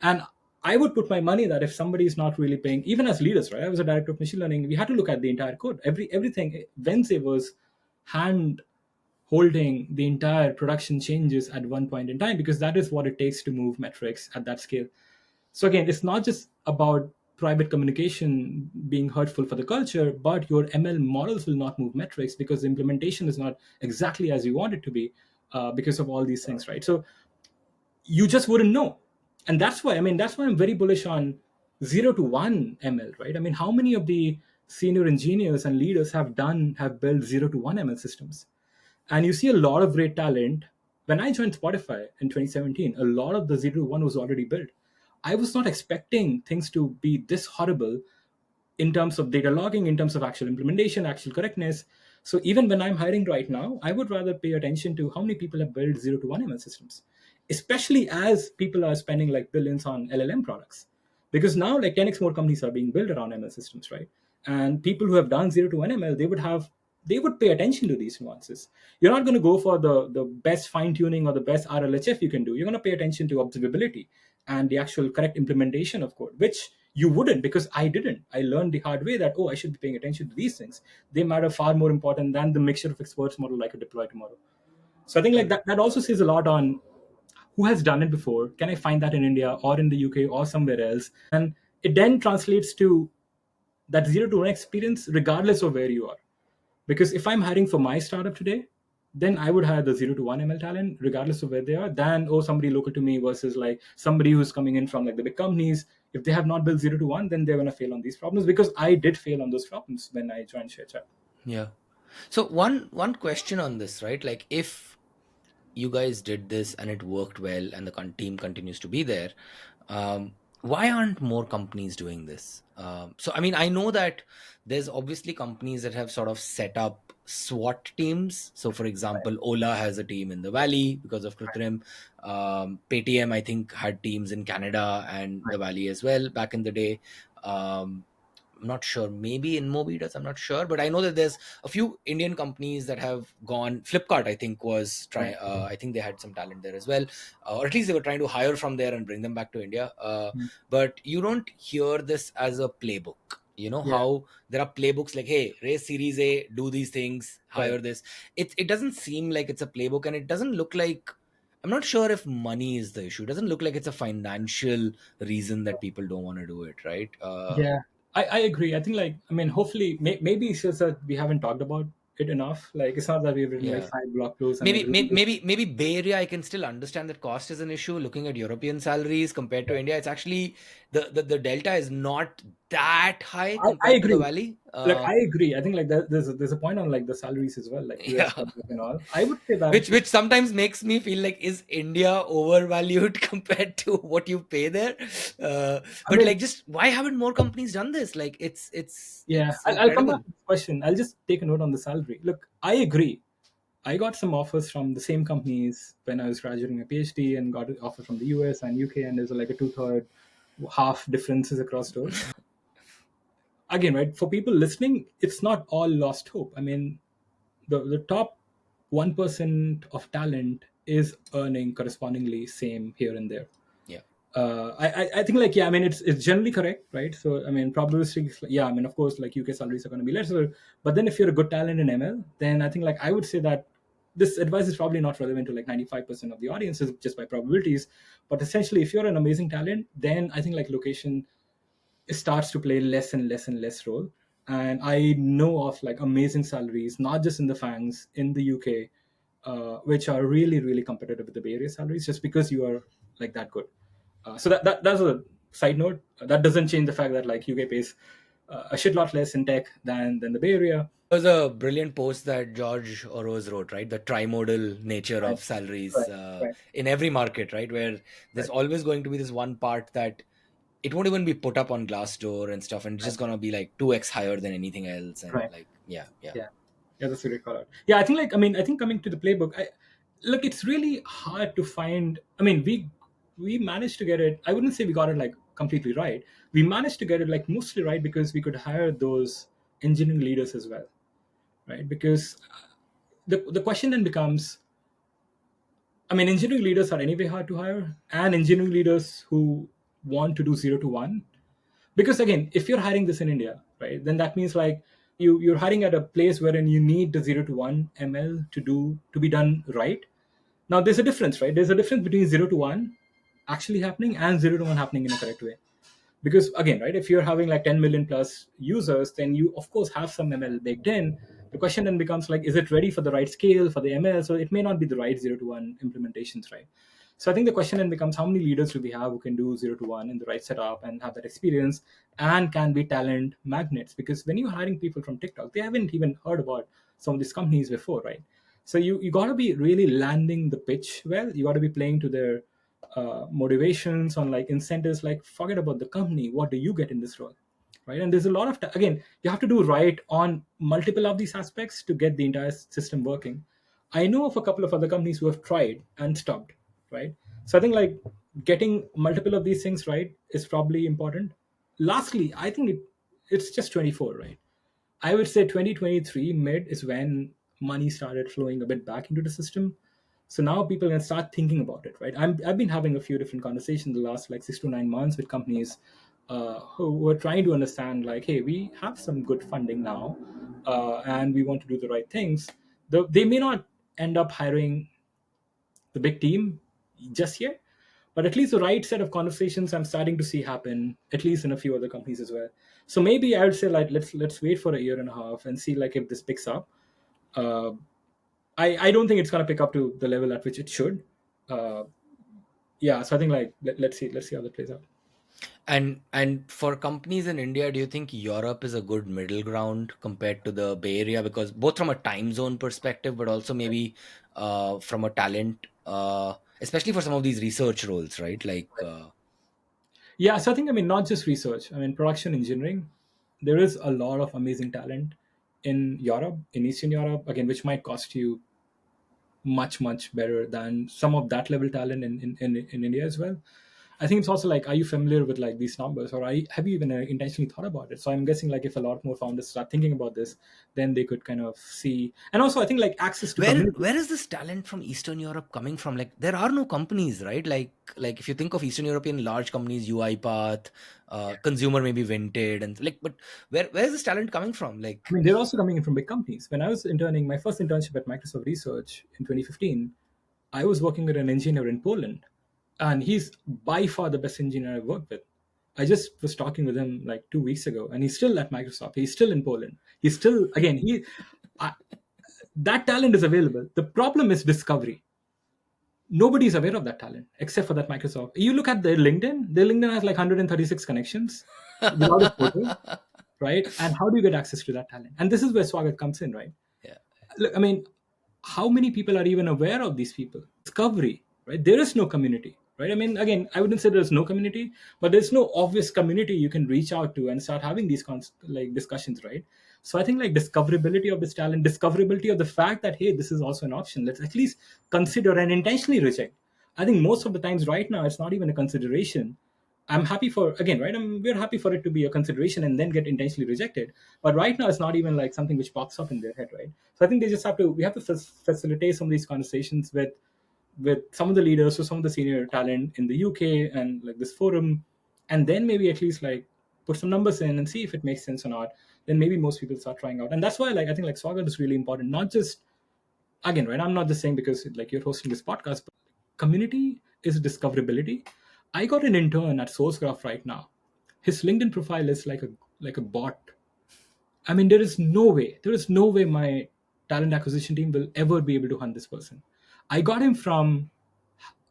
And I would put my money that if somebody is not really paying, even as leaders, right? I was a director of machine learning. We had to look at the entire code, everything. Wednesday was hand holding the entire production changes at one point in time because that is what it takes to move metrics at that scale. So again, it's not just about private communication being hurtful for the culture, but your ML models will not move metrics because the implementation is not exactly as you want it to be because of all these things, right? So you just wouldn't know. And that's why, I mean, that's why I'm very bullish on 0 to 1 ML, right? I mean, how many of the senior engineers and leaders have built 0 to 1 ML systems? And you see a lot of great talent. When I joined Spotify in 2017, a lot of the 0 to 1 was already built. I was not expecting things to be this horrible in terms of data logging, in terms of actual implementation, actual correctness. So even when I'm hiring right now, I would rather pay attention to how many people have built 0 to 1 ML systems, especially as people are spending like billions on LLM products. Because now like 10x more companies are being built around ML systems, right? And people who have done 0 to 1 ML, they would pay attention to these nuances. You're not going to go for the best fine tuning or the best RLHF you can do. You're going to pay attention to observability and the actual correct implementation of code, which you wouldn't, because I didn't. I learned the hard way that, oh, I should be paying attention to these things. They matter far more important than the mixture of experts model I could deploy tomorrow. So I think like that also says a lot on who has done it before. Can I find that in India or in the UK or somewhere else? And it then translates to that 0 to 1 experience regardless of where you are. Because if I'm hiring for my startup today, then I would hire the 0 to 1 ML talent regardless of where they are, than, oh, somebody local to me versus like somebody who's coming in from like the big companies. If they have not built 0 to 1, then they're going to fail on these problems, because I did fail on those problems when I joined Sharechat. Yeah. So one question on this, right? Like, if you guys did this and it worked well and the team continues to be there, why aren't more companies doing this? So I mean, I know that there's obviously companies that have sort of set up SWAT teams. So for example, Ola has a team in the valley because of Krithrim. Paytm, I think, had teams in Canada and the valley as well back in the day. um, I'm not sure. Maybe InMobi does. I'm not sure, but I know that there's a few Indian companies that have gone. Flipkart, I think, was trying. Right. I think they had some talent there as well, or at least they were trying to hire from there and bring them back to India. Mm. But you don't hear this as a playbook. You know Yeah. how there are playbooks like, hey, raise Series A, do these things, Right. hire this. It doesn't seem like it's a playbook, and it doesn't look like. I'm not sure if money is the issue. It doesn't look like it's a financial reason that people don't want to do it, right? Yeah, I agree. I think like, I mean, hopefully maybe it's just that we haven't talked about it enough. Like, it's not that we've written like Yeah. 5 blog posts and Maybe, everything. maybe Bay Area, I can still understand that cost is an issue. Looking at European salaries compared to India, it's actually the delta is not that high I compared to the agree. valley. Like, I agree. I think like there's a point on like the salaries as well, like US Yeah, salaries and all. I would say that which sometimes makes me feel like, is India overvalued compared to what you pay there? I But mean, like, just why haven't more companies done this? Like, yeah, it's I'll come back incredible. to this question. I'll just take a note on the salary. Look, I agree. I got some offers from the same companies when I was graduating my PhD, and got an offer from the US and UK, and there's like a two-third half differences across those. Again, right, for people listening, it's not all lost hope. I mean, the top 1% of talent is earning correspondingly same here and there. Yeah. I think like, yeah, I mean, it's generally correct, right? So I mean, probabilistic, yeah, I mean, of course, like UK salaries are going to be lesser, but then if you're a good talent in ML, then I think like I would say that this advice is probably not relevant to like 95% of the audiences just by probabilities. But essentially, if you're an amazing talent, then I think like location starts to play less and less and less role. And I know of like amazing salaries, not just in the fangs in the UK, which are really really competitive with the Bay Area salaries, just because you are like that good. So that's a side note. That doesn't change the fact that like UK pays a shit lot less in tech than the Bay Area. There was a brilliant post that George Oroz wrote, right? The trimodal nature Right, of salaries right, right, in every market, right? Where there's right, always going to be this one part that it won't even be put up on Glassdoor and stuff, and it's right, just gonna be like 2x higher than anything else, and right. like, yeah, yeah, Yeah, yeah, that's a great call out. Yeah, I think like, I mean, I think coming to the playbook, look, it's really hard to find. I mean, we managed to get it. I wouldn't say we got it like completely right. We managed to get it like mostly right because we could hire those engineering leaders as well, right? Because the question then becomes, I mean, engineering leaders are anyway hard to hire, and engineering leaders who want to do 0 to 1. Because again, if you're hiring this in India, right, then that means like you're hiring at a place wherein you need the 0 to 1 ML to be done right. Now there's a difference, right? There's a difference between 0 to 1 actually happening and 0 to 1 happening in a correct way. Because again, right, if you're having like 10 million plus users, then you of course have some ML baked in. The question then becomes like, is it ready for the right scale for the ML? So it may not be the right 0 to 1 implementations, right? So I think the question then becomes, how many leaders do we have who can do 0 to 1 in the right setup and have that experience and can be talent magnets? Because when you're hiring people from TikTok, they haven't even heard about some of these companies before, right? So you got to be really landing the pitch well. You got to be playing to their motivations on like incentives. Like, forget about the company, what do you get in this role, right? And there's a lot of again, you have to do right on multiple of these aspects to get the entire system working. I know of a couple of other companies who have tried and stopped, right? So I think like getting multiple of these things right is probably important. Lastly, I think it's just 24, right? I would say 2023 mid is when money started flowing a bit back into the system. So now people can start thinking about it, right? I've been having a few different conversations the last like 6 to 9 months with companies who are trying to understand, like, hey, we have some good funding now, and we want to do the right things. They may not end up hiring the big team just yet, but at least the right set of conversations I'm starting to see happen, at least in a few other companies as well. So maybe I would say, like, let's wait for a year and a half and see, like, if this picks up. uh, I don't think it's going to pick up to the level at which it should. uh, yeah, so I think, like, let's see how that plays out. And for companies in India, do you think Europe is a good middle ground compared to the Bay Area? Because both from a time zone perspective, but also maybe from a talent, especially for some of these research roles, right? Like, Yeah, so I think, I mean, not just research, I mean, production engineering, there is a lot of amazing talent in Europe, in Eastern Europe, again, which might cost you much better than some of that level talent in India as well. I think it's also like, are you familiar with like these numbers, or have you even intentionally thought about it? So I'm guessing, like, if a lot more founders start thinking about this, then they could kind of see. And also, I think, like, access to community. where is this talent from Eastern Europe coming from? Like, there are no companies, right? Like if you think of Eastern European large companies, UiPath, consumer maybe Vinted, and like, but where is this talent coming from? I Like, mean, they're also coming in from big companies. When I was interning, my first internship at Microsoft Research in 2015, I was working with an engineer in Poland, and he's by far the best engineer I've worked with. I just was talking with him like 2 weeks ago, and he's still at Microsoft. He's still in Poland. He's still, again, I, that talent is available. The problem is discovery. Nobody's aware of that talent except for that Microsoft. You look at their LinkedIn has like 136 connections without a photo, right? And how do you get access to that talent? And this is where Swagat comes in, right? yeah. Look, I mean, how many people are even aware of these people? Discovery, right? There is no community, right? I mean, again, I wouldn't say there's no community, but there's no obvious community you can reach out to and start having these like discussions, right? So I think, like, discoverability of this talent, discoverability of the fact that, hey, this is also an option. Let's at least consider and intentionally reject. I think most of the times right now it's not even a consideration. I'm happy for, again, right? We're happy for it to be a consideration and then get intentionally rejected. But right now, it's not even like something which pops up in their head, right? So I think we have to facilitate some of these conversations with some of the leaders or some of the senior talent in the UK and like this forum, and then maybe at least like put some numbers in and see if it makes sense or not. Then maybe most people start trying out, and that's why, like, I think, like, Swagat is really important. Not just, again, right, I'm not just saying because like you're hosting this podcast, but community is discoverability. I got an intern at Sourcegraph right now. His LinkedIn profile is like a bot. I mean, there is no way my talent acquisition team will ever be able to hunt this person. I got him from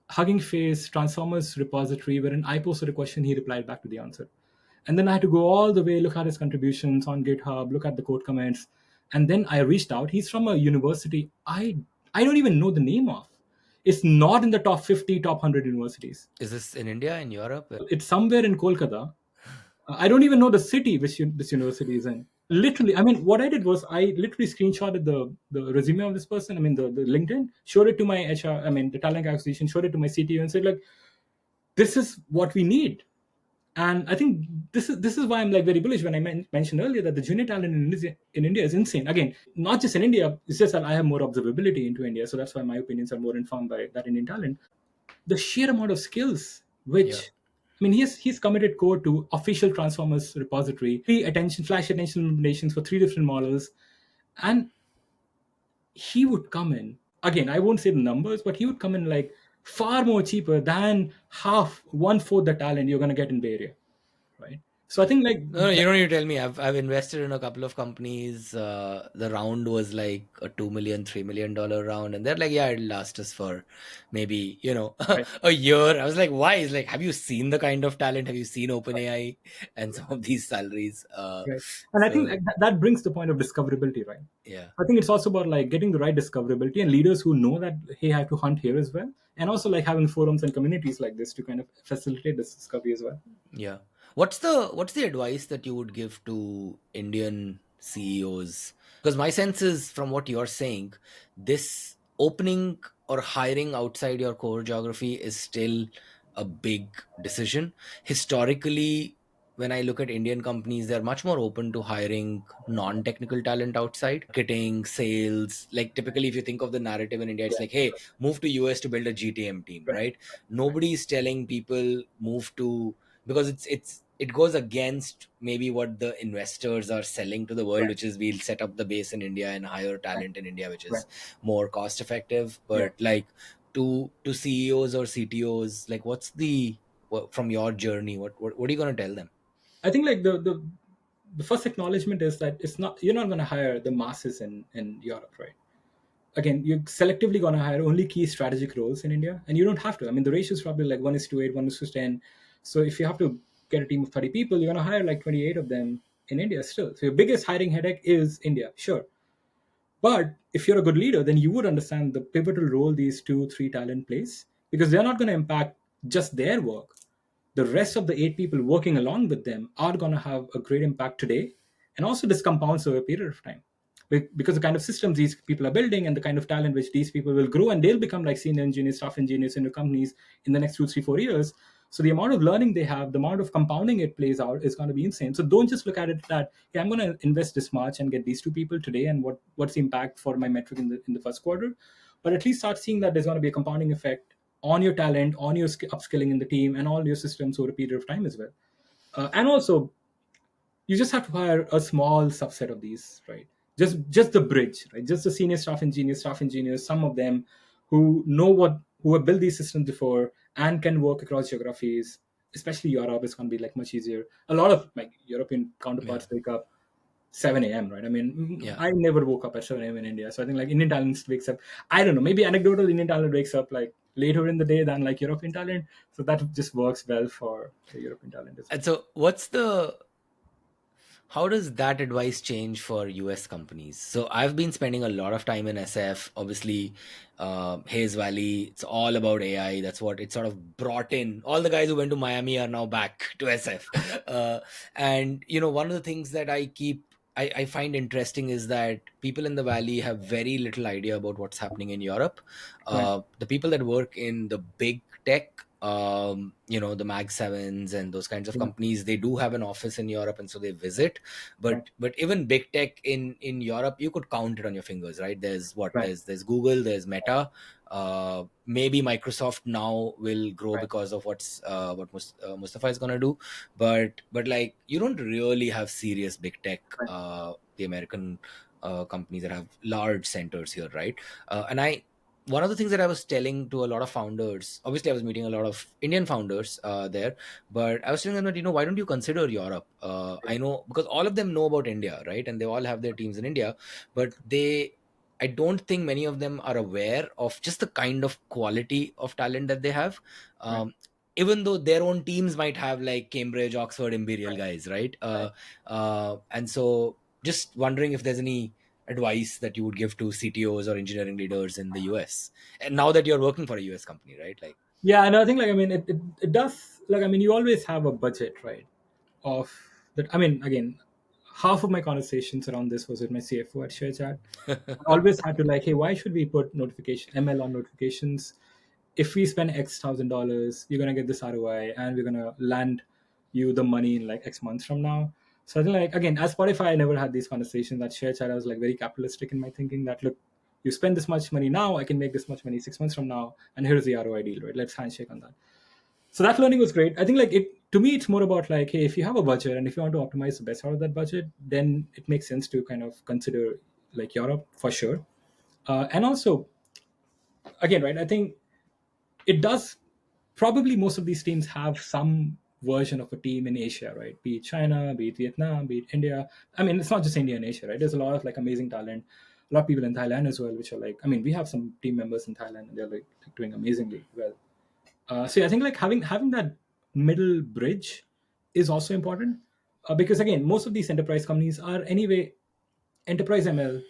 Hugging Face Transformers repository, wherein I posted a question, he replied back to the answer. And then I had to go all the way, look at his contributions on GitHub, look at the code comments. And then I reached out. He's from a university I don't even know the name of. It's not in the top 50, top 100 universities. Is this in India, in Europe? It's somewhere in Kolkata. I don't even know the city which this university is in. Literally, I mean, what I did was I literally screenshotted the resume of this person. I mean, the LinkedIn, showed it to my HR, I mean, the talent acquisition, showed it to my CTO and said, like, this is what we need. And I think this is why I'm like very bullish when I mentioned earlier that the junior talent in India is insane. Again, not just in India, it's just that I have more observability into India. So that's why my opinions are more informed by that Indian talent. The sheer amount of skills Yeah. which, I mean, he's committed code to official Transformers repository, flash attention implementations for 3 different models, and he would come in, again, I won't say the numbers, but he would come in like far more cheaper than half, one fourth the talent you're going to get in Bay Area, right? So I think, like, No, you don't need to tell me. I've invested in a couple of companies. The round was like a 2 million, $3 million round, and they're like, yeah, it'll last us for maybe right, a year. I was like, why? It's like, have you seen the kind of talent? Have you seen OpenAI and some of these salaries? right. And I think, So like, that brings the point of discoverability, right? yeah, I think it's also about like getting the right discoverability and leaders who know that, hey, I have to hunt here as well, and also like having forums and communities like this to kind of facilitate this discovery as well. yeah. What's the advice that you would give to Indian CEOs? Because my sense is, from what you're saying, this opening or hiring outside your core geography is still a big decision. Historically, when I look at Indian companies, they're much more open to hiring non-technical talent outside, marketing, sales. Like typically, if you think of the narrative in India, it's Yeah. like, hey, move to US to build a GTM team, Right. right? Right. Nobody's telling people move to, because it goes against maybe what the investors are selling to the world, Right. which is we'll set up the base in India and hire Right. talent in India, which Right. is more cost effective. Yeah. But like to CEOs or CTOs, like what's the from your journey, what are you going to tell them? I think like the first acknowledgement is that it's not you're not going to hire the masses in Europe, right? Again, you're selectively going to hire only key strategic roles in India, and you don't have to. I mean, the ratio is probably like 1:8, 1:10. So if you have to get a team of 30 people, you're going to hire like 28 of them in India still. So your biggest hiring headache is India, sure. But if you're a good leader, then you would understand the pivotal role these two, three talent plays, because they're not going to impact just their work. The rest of the eight people working along with them are going to have a great impact today. And also, this compounds over a period of time. Because the kind of systems these people are building and the kind of talent which these people will grow, and they'll become like senior engineers, staff engineers in your companies in the next 2, 3, 4 years. So the amount of learning they have, the amount of compounding it plays out is going to be insane. So don't just look at it that, hey, I'm going to invest this much and get these two people today, and what's the impact for my metric in the first quarter. But at least start seeing that there's going to be a compounding effect on your talent, on your upskilling in the team, and all your systems over a period of time as well. And also, you just have to hire a small subset of these, right? Just the bridge, right? Just the senior staff engineers, some of them who have built these systems before and can work across geographies. Especially Europe is going to be like much easier. A lot of like European Yeah, counterparts wake up 7 a.m. Right? I mean, yeah. I never woke up at 7 a.m. in India, so I think like Indian talent wakes up. I don't know, maybe anecdotal Indian talent wakes up like later in the day than like European talent, so that just works well for the European talent as well. And so what's the how does that advice change for US companies? So I've been spending a lot of time in SF. Obviously, Hayes Valley, it's all about AI. That's what it sort of brought in. All the guys who went to Miami are now back to SF. And, one of the things that I find interesting is that people in the Valley have very little idea about what's happening in Europe. Right, The people that work in the big tech, the Mag 7s and those kinds of yeah, companies, they do have an office in Europe, and so they visit. right, But even big tech in Europe, you could count it on your fingers, right? There's what right, there's Google, there's Meta, maybe Microsoft now will grow right, because of what Mustafa is going to do. But like, you don't really have serious big tech, right, the American companies that have large centers here, right? And I one of the things that I was telling to a lot of founders, obviously I was meeting a lot of Indian founders there, but I was telling them that, why don't you consider Europe? I know, because all of them know about India, right? And they all have their teams in India, but I don't think many of them are aware of just the kind of quality of talent that they have. right, Um, Even though their own teams might have like Cambridge, Oxford, Imperial right, guys, right? right. And so just wondering if there's any advice that you would give to CTOs or engineering leaders in the US. And now that you're working for a US company, right? Like, Yeah, and I think like I mean it does like I mean you always have a budget, right? Of that. I mean, again, half of my conversations around this was with my CFO at Sharechat. I always had to like, hey, why should we put notification ML on notifications? If we spend X $1,000, you're gonna get this ROI, and we're gonna land you the money in like X months from now. So I think like again, as Spotify, I never had these conversations. At Sharechat, I was like very capitalistic in my thinking that look, you spend this much money now, I can make this much money 6 months from now, and here's the ROI deal, right? Let's handshake on that. So that learning was great. I think like it to me, it's more about like, hey, if you have a budget and if you want to optimize the best out of that budget, then it makes sense to kind of consider like Europe for sure. And also, again, right, I think it does probably most of these teams have some version of a team in Asia, right? Be it China, be it Vietnam, be it India. I mean, it's not just India and Asia, right? There's a lot of like amazing talent. A lot of people in Thailand as well, which are like, I mean, we have some team members in Thailand and they're like doing amazingly well. So I think like having that middle bridge is also important, because again, most of these enterprise companies are anyway enterprise ML.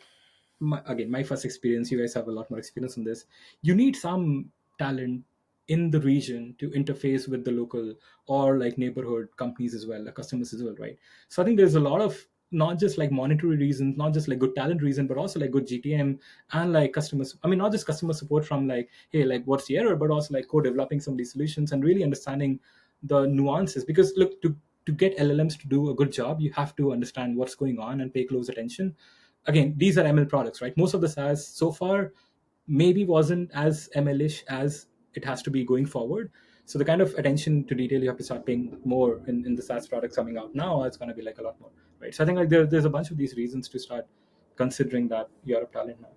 Again, my first experience. You guys have a lot more experience on this. You need some talent in the region to interface with the local or like neighborhood companies as well, like customers as well, right? So I think there's a lot of not just like monetary reasons, not just like good talent reason, but also like good GTM and like customers. I mean, not just customer support from like, hey, like what's the error, but also like co-developing some of these solutions and really understanding the nuances. Because look, to to get LLMs to do a good job, you have to understand what's going on and pay close attention. Again, these are ML products, right? Most of the SaaS so far maybe wasn't as ML-ish as it has to be going forward. So the kind of attention to detail you have to start paying more in the SaaS products coming out now, it's going to be like a lot more, right? So I think like there's a bunch of these reasons to start considering that Europe talent now.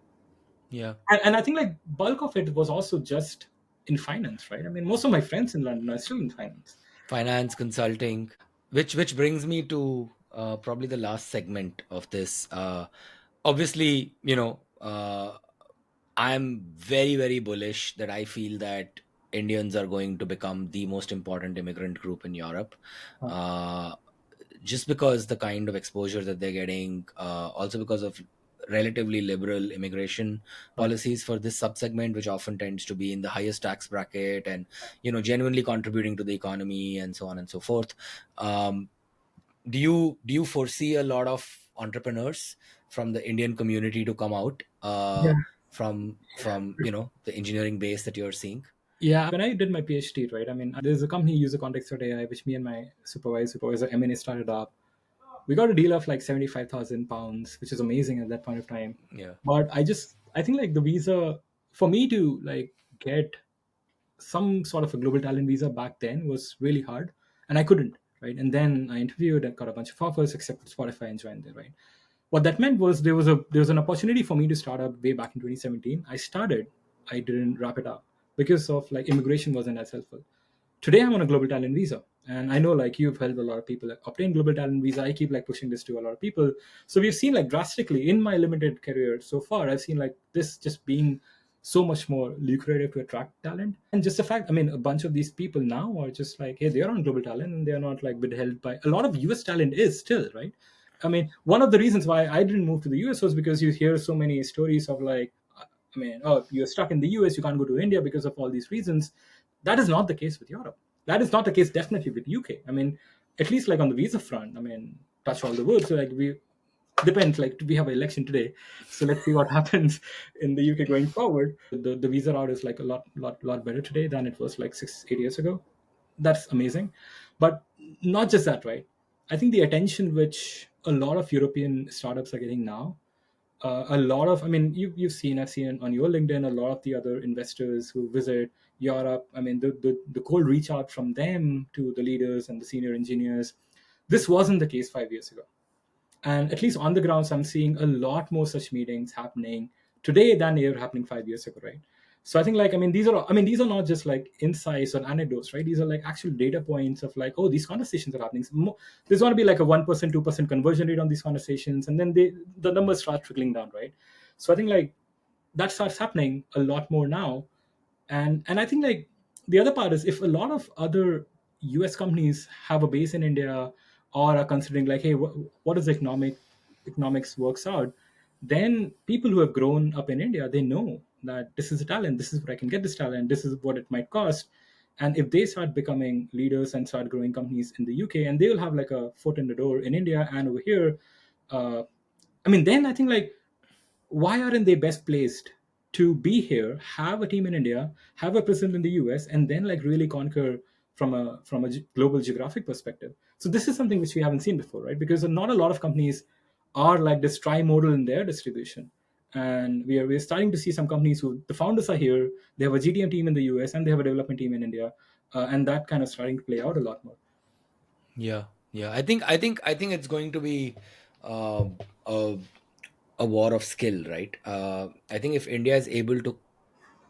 Yeah. And I think like bulk of it was also just in finance, right? I mean, most of my friends in London are still in finance. Finance, consulting, which brings me to probably the last segment of this. Obviously, I'm very, very bullish that I feel that Indians are going to become the most important immigrant group in Europe. Uh, Uh, just because the kind of exposure that they're getting, also because of relatively liberal immigration uh, policies for this subsegment, which often tends to be in the highest tax bracket and genuinely contributing to the economy and so on and so forth. Um, do you foresee a lot of entrepreneurs from the Indian community to come out yeah. from the engineering base that you're seeing? Yeah, when I did my PhD, right? I mean, there's a company, User Context.ai, which me and my supervisor M&A started up. We got a deal of like 75,000 pounds, which is amazing at that point of time. Yeah. But I think like the visa for me to like get some sort of a global talent visa back then was really hard, and I couldn't, right? And then I interviewed and got a bunch of offers, accepted Spotify and joined there, right? What that meant was there was an opportunity for me to start up way back in 2017. I started, I didn't wrap it up because of like immigration wasn't as helpful. Today I'm on a global talent visa, and I know like you've helped a lot of people obtain global talent visa. I keep like pushing this to a lot of people. So we've seen like drastically in my limited career so far, I've seen like this just being so much more lucrative to attract talent. And just the fact, I mean, a bunch of these people now are just like, hey, they're on global talent and they're not like withheld by a lot of US talent is still, right? I mean, one of the reasons why I didn't move to the US was because you hear so many stories of like, I mean, oh, you're stuck in the US, you can't go to India because of all these reasons. That is not the case with Europe. That is not the case definitely with UK. I mean, at least like on the visa front, I mean, touch all the wood. So like we depends, like we have an election today, so let's see what happens in the UK going forward. The visa route is like a lot better today than it was like 6 8 years ago. That's amazing. But not just that, right? I think the attention which a lot of European startups are getting now, a lot of, I mean, you've seen, I've seen on your LinkedIn, a lot of the other investors who visit Europe, I mean, the cold reach out from them to the leaders and the senior engineers. This wasn't the case 5 years ago, and at least on the grounds I'm seeing a lot more such meetings happening today than they were happening 5 years ago, right? So I think like, I mean these are not just like insights or anecdotes, right? These are like actual data points of like, oh, these conversations are happening. There's going to be like a 1% 2% conversion rate on these conversations, and then the numbers start trickling down, right? So I think like that starts happening a lot more now. And I think like the other part is, if a lot of other US companies have a base in India or are considering like, hey, what is economics works out, then people who have grown up in India, they know that this is a talent, this is where I can get this talent, this is what it might cost. And if they start becoming leaders and start growing companies in the UK, and they will have like a foot in the door in India and over here, uh, I mean, then I think like, why aren't they best placed to be here, have a team in India, have a presence in the US, and then like really conquer from a global geographic perspective? So this is something which we haven't seen before, right? Because not a lot of companies are like this tri-modal in their distribution. And we're starting to see some companies who the founders are here, they have a GTM team in the US, and they have a development team in India, and that kind of starting to play out a lot more. Yeah, yeah. I think it's going to be uh, a a war of skill, right? I think if India is able to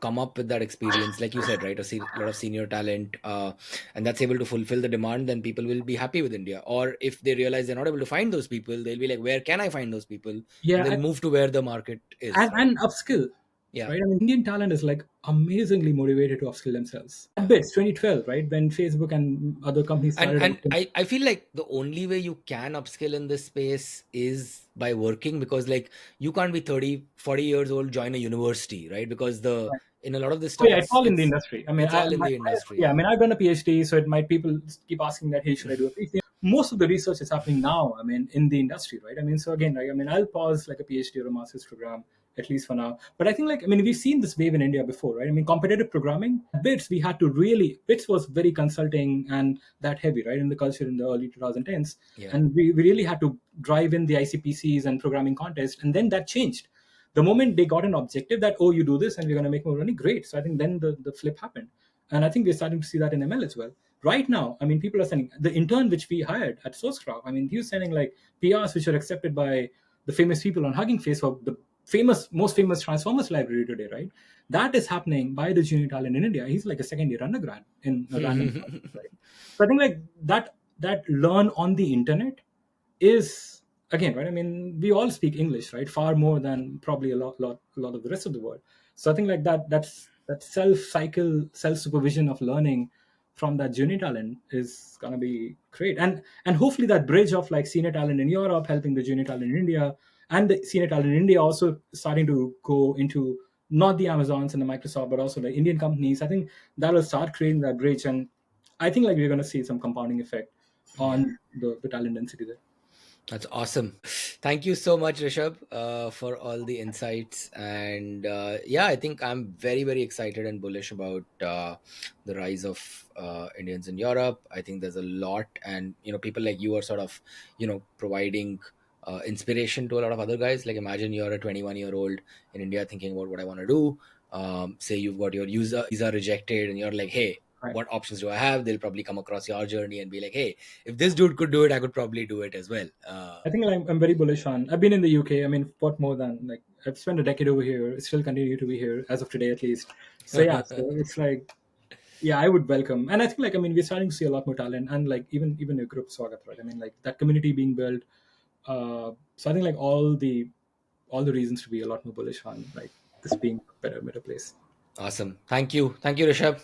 come up with that experience, like you said, right, lot of senior talent, and that's able to fulfill the demand, then people will be happy with India. Or if they realize they're not able to find those people, they'll be like, where can I find those people? And Yeah, they'll move to where the market is, right? and upskill, Yeah. right? I mean, Indian talent is like amazingly motivated to upskill themselves. At bits 2012, right, when Facebook and other companies and started and adopting. I feel like the only way you can upskill in this space is by working, because like you can't be 30, 40 years old, join a university, right? Because the in a lot of this Oh stuff, yeah, it's all in the industry. I mean, it's all in the industry. yeah, I Yeah. mean, I've done a PhD, so it might people keep asking that, hey, should I do a PhD? Most of the research is happening now. I mean, in the industry, right? I mean, so again, like, I mean, I'll pause like a PhD or a master's program at least for now. But I think, like, I mean, we've seen this wave in India before, right? I mean, competitive programming bits, we had to really, bits was very consulting and that heavy, right, in the culture in the early 2010s. Yeah. And we really had to drive in the ICPCs and programming contest. And then that changed. The moment they got an objective that, oh, you do this and we're going to make more money, great. So I think then the flip happened. And I think we're starting to see that in ML as well. Right now, I mean, people are sending the intern which we hired at Sourcegraph. I mean, he was sending like PRs which are accepted by the famous people on Hugging Face for the most famous Transformers library today, right? That is happening by the junior talent in India. He's like a second year undergrad in a random project, right? So I think like that learn on the internet is, again, right, I mean, we all speak English, right, far more than probably a lot of the rest of the world. So I think like that self supervision of learning from that junior talent is going to be great. And hopefully that bridge of like senior talent in Europe helping the junior talent in India, and the senior talent in India also starting to go into not the Amazons and the Microsoft, but also the Indian companies. I think that will start creating that bridge. And I think like we're going to see some compounding effect Yeah. on the talent density there. That's awesome. Thank you so much, Rishabh, for all the insights. And yeah, I think I'm very, very excited and bullish about the rise of Indians in Europe. I think there's a lot, and people like you are sort of, providing inspiration to a lot of other guys. Like, imagine you're a 21-year-old in India thinking about what I want to do. Say you've got your user visa rejected, and you're like, hey, Right. what options do I have? They'll probably come across your journey and be like, hey, if this dude could do it, I could probably do it as well. I think I'm very bullish on. I've been in the UK. I mean, what more than like I've spent a decade over here. Still continue to be here as of today, at least. So yeah, so it's like, yeah, I would welcome. And I think like, I mean, we're starting to see a lot more talent, and like even your group Swagat, right? I mean, like that community being built. So I think like all the reasons to be a lot more bullish on like this being a better place. Awesome. Thank you, Rishabh.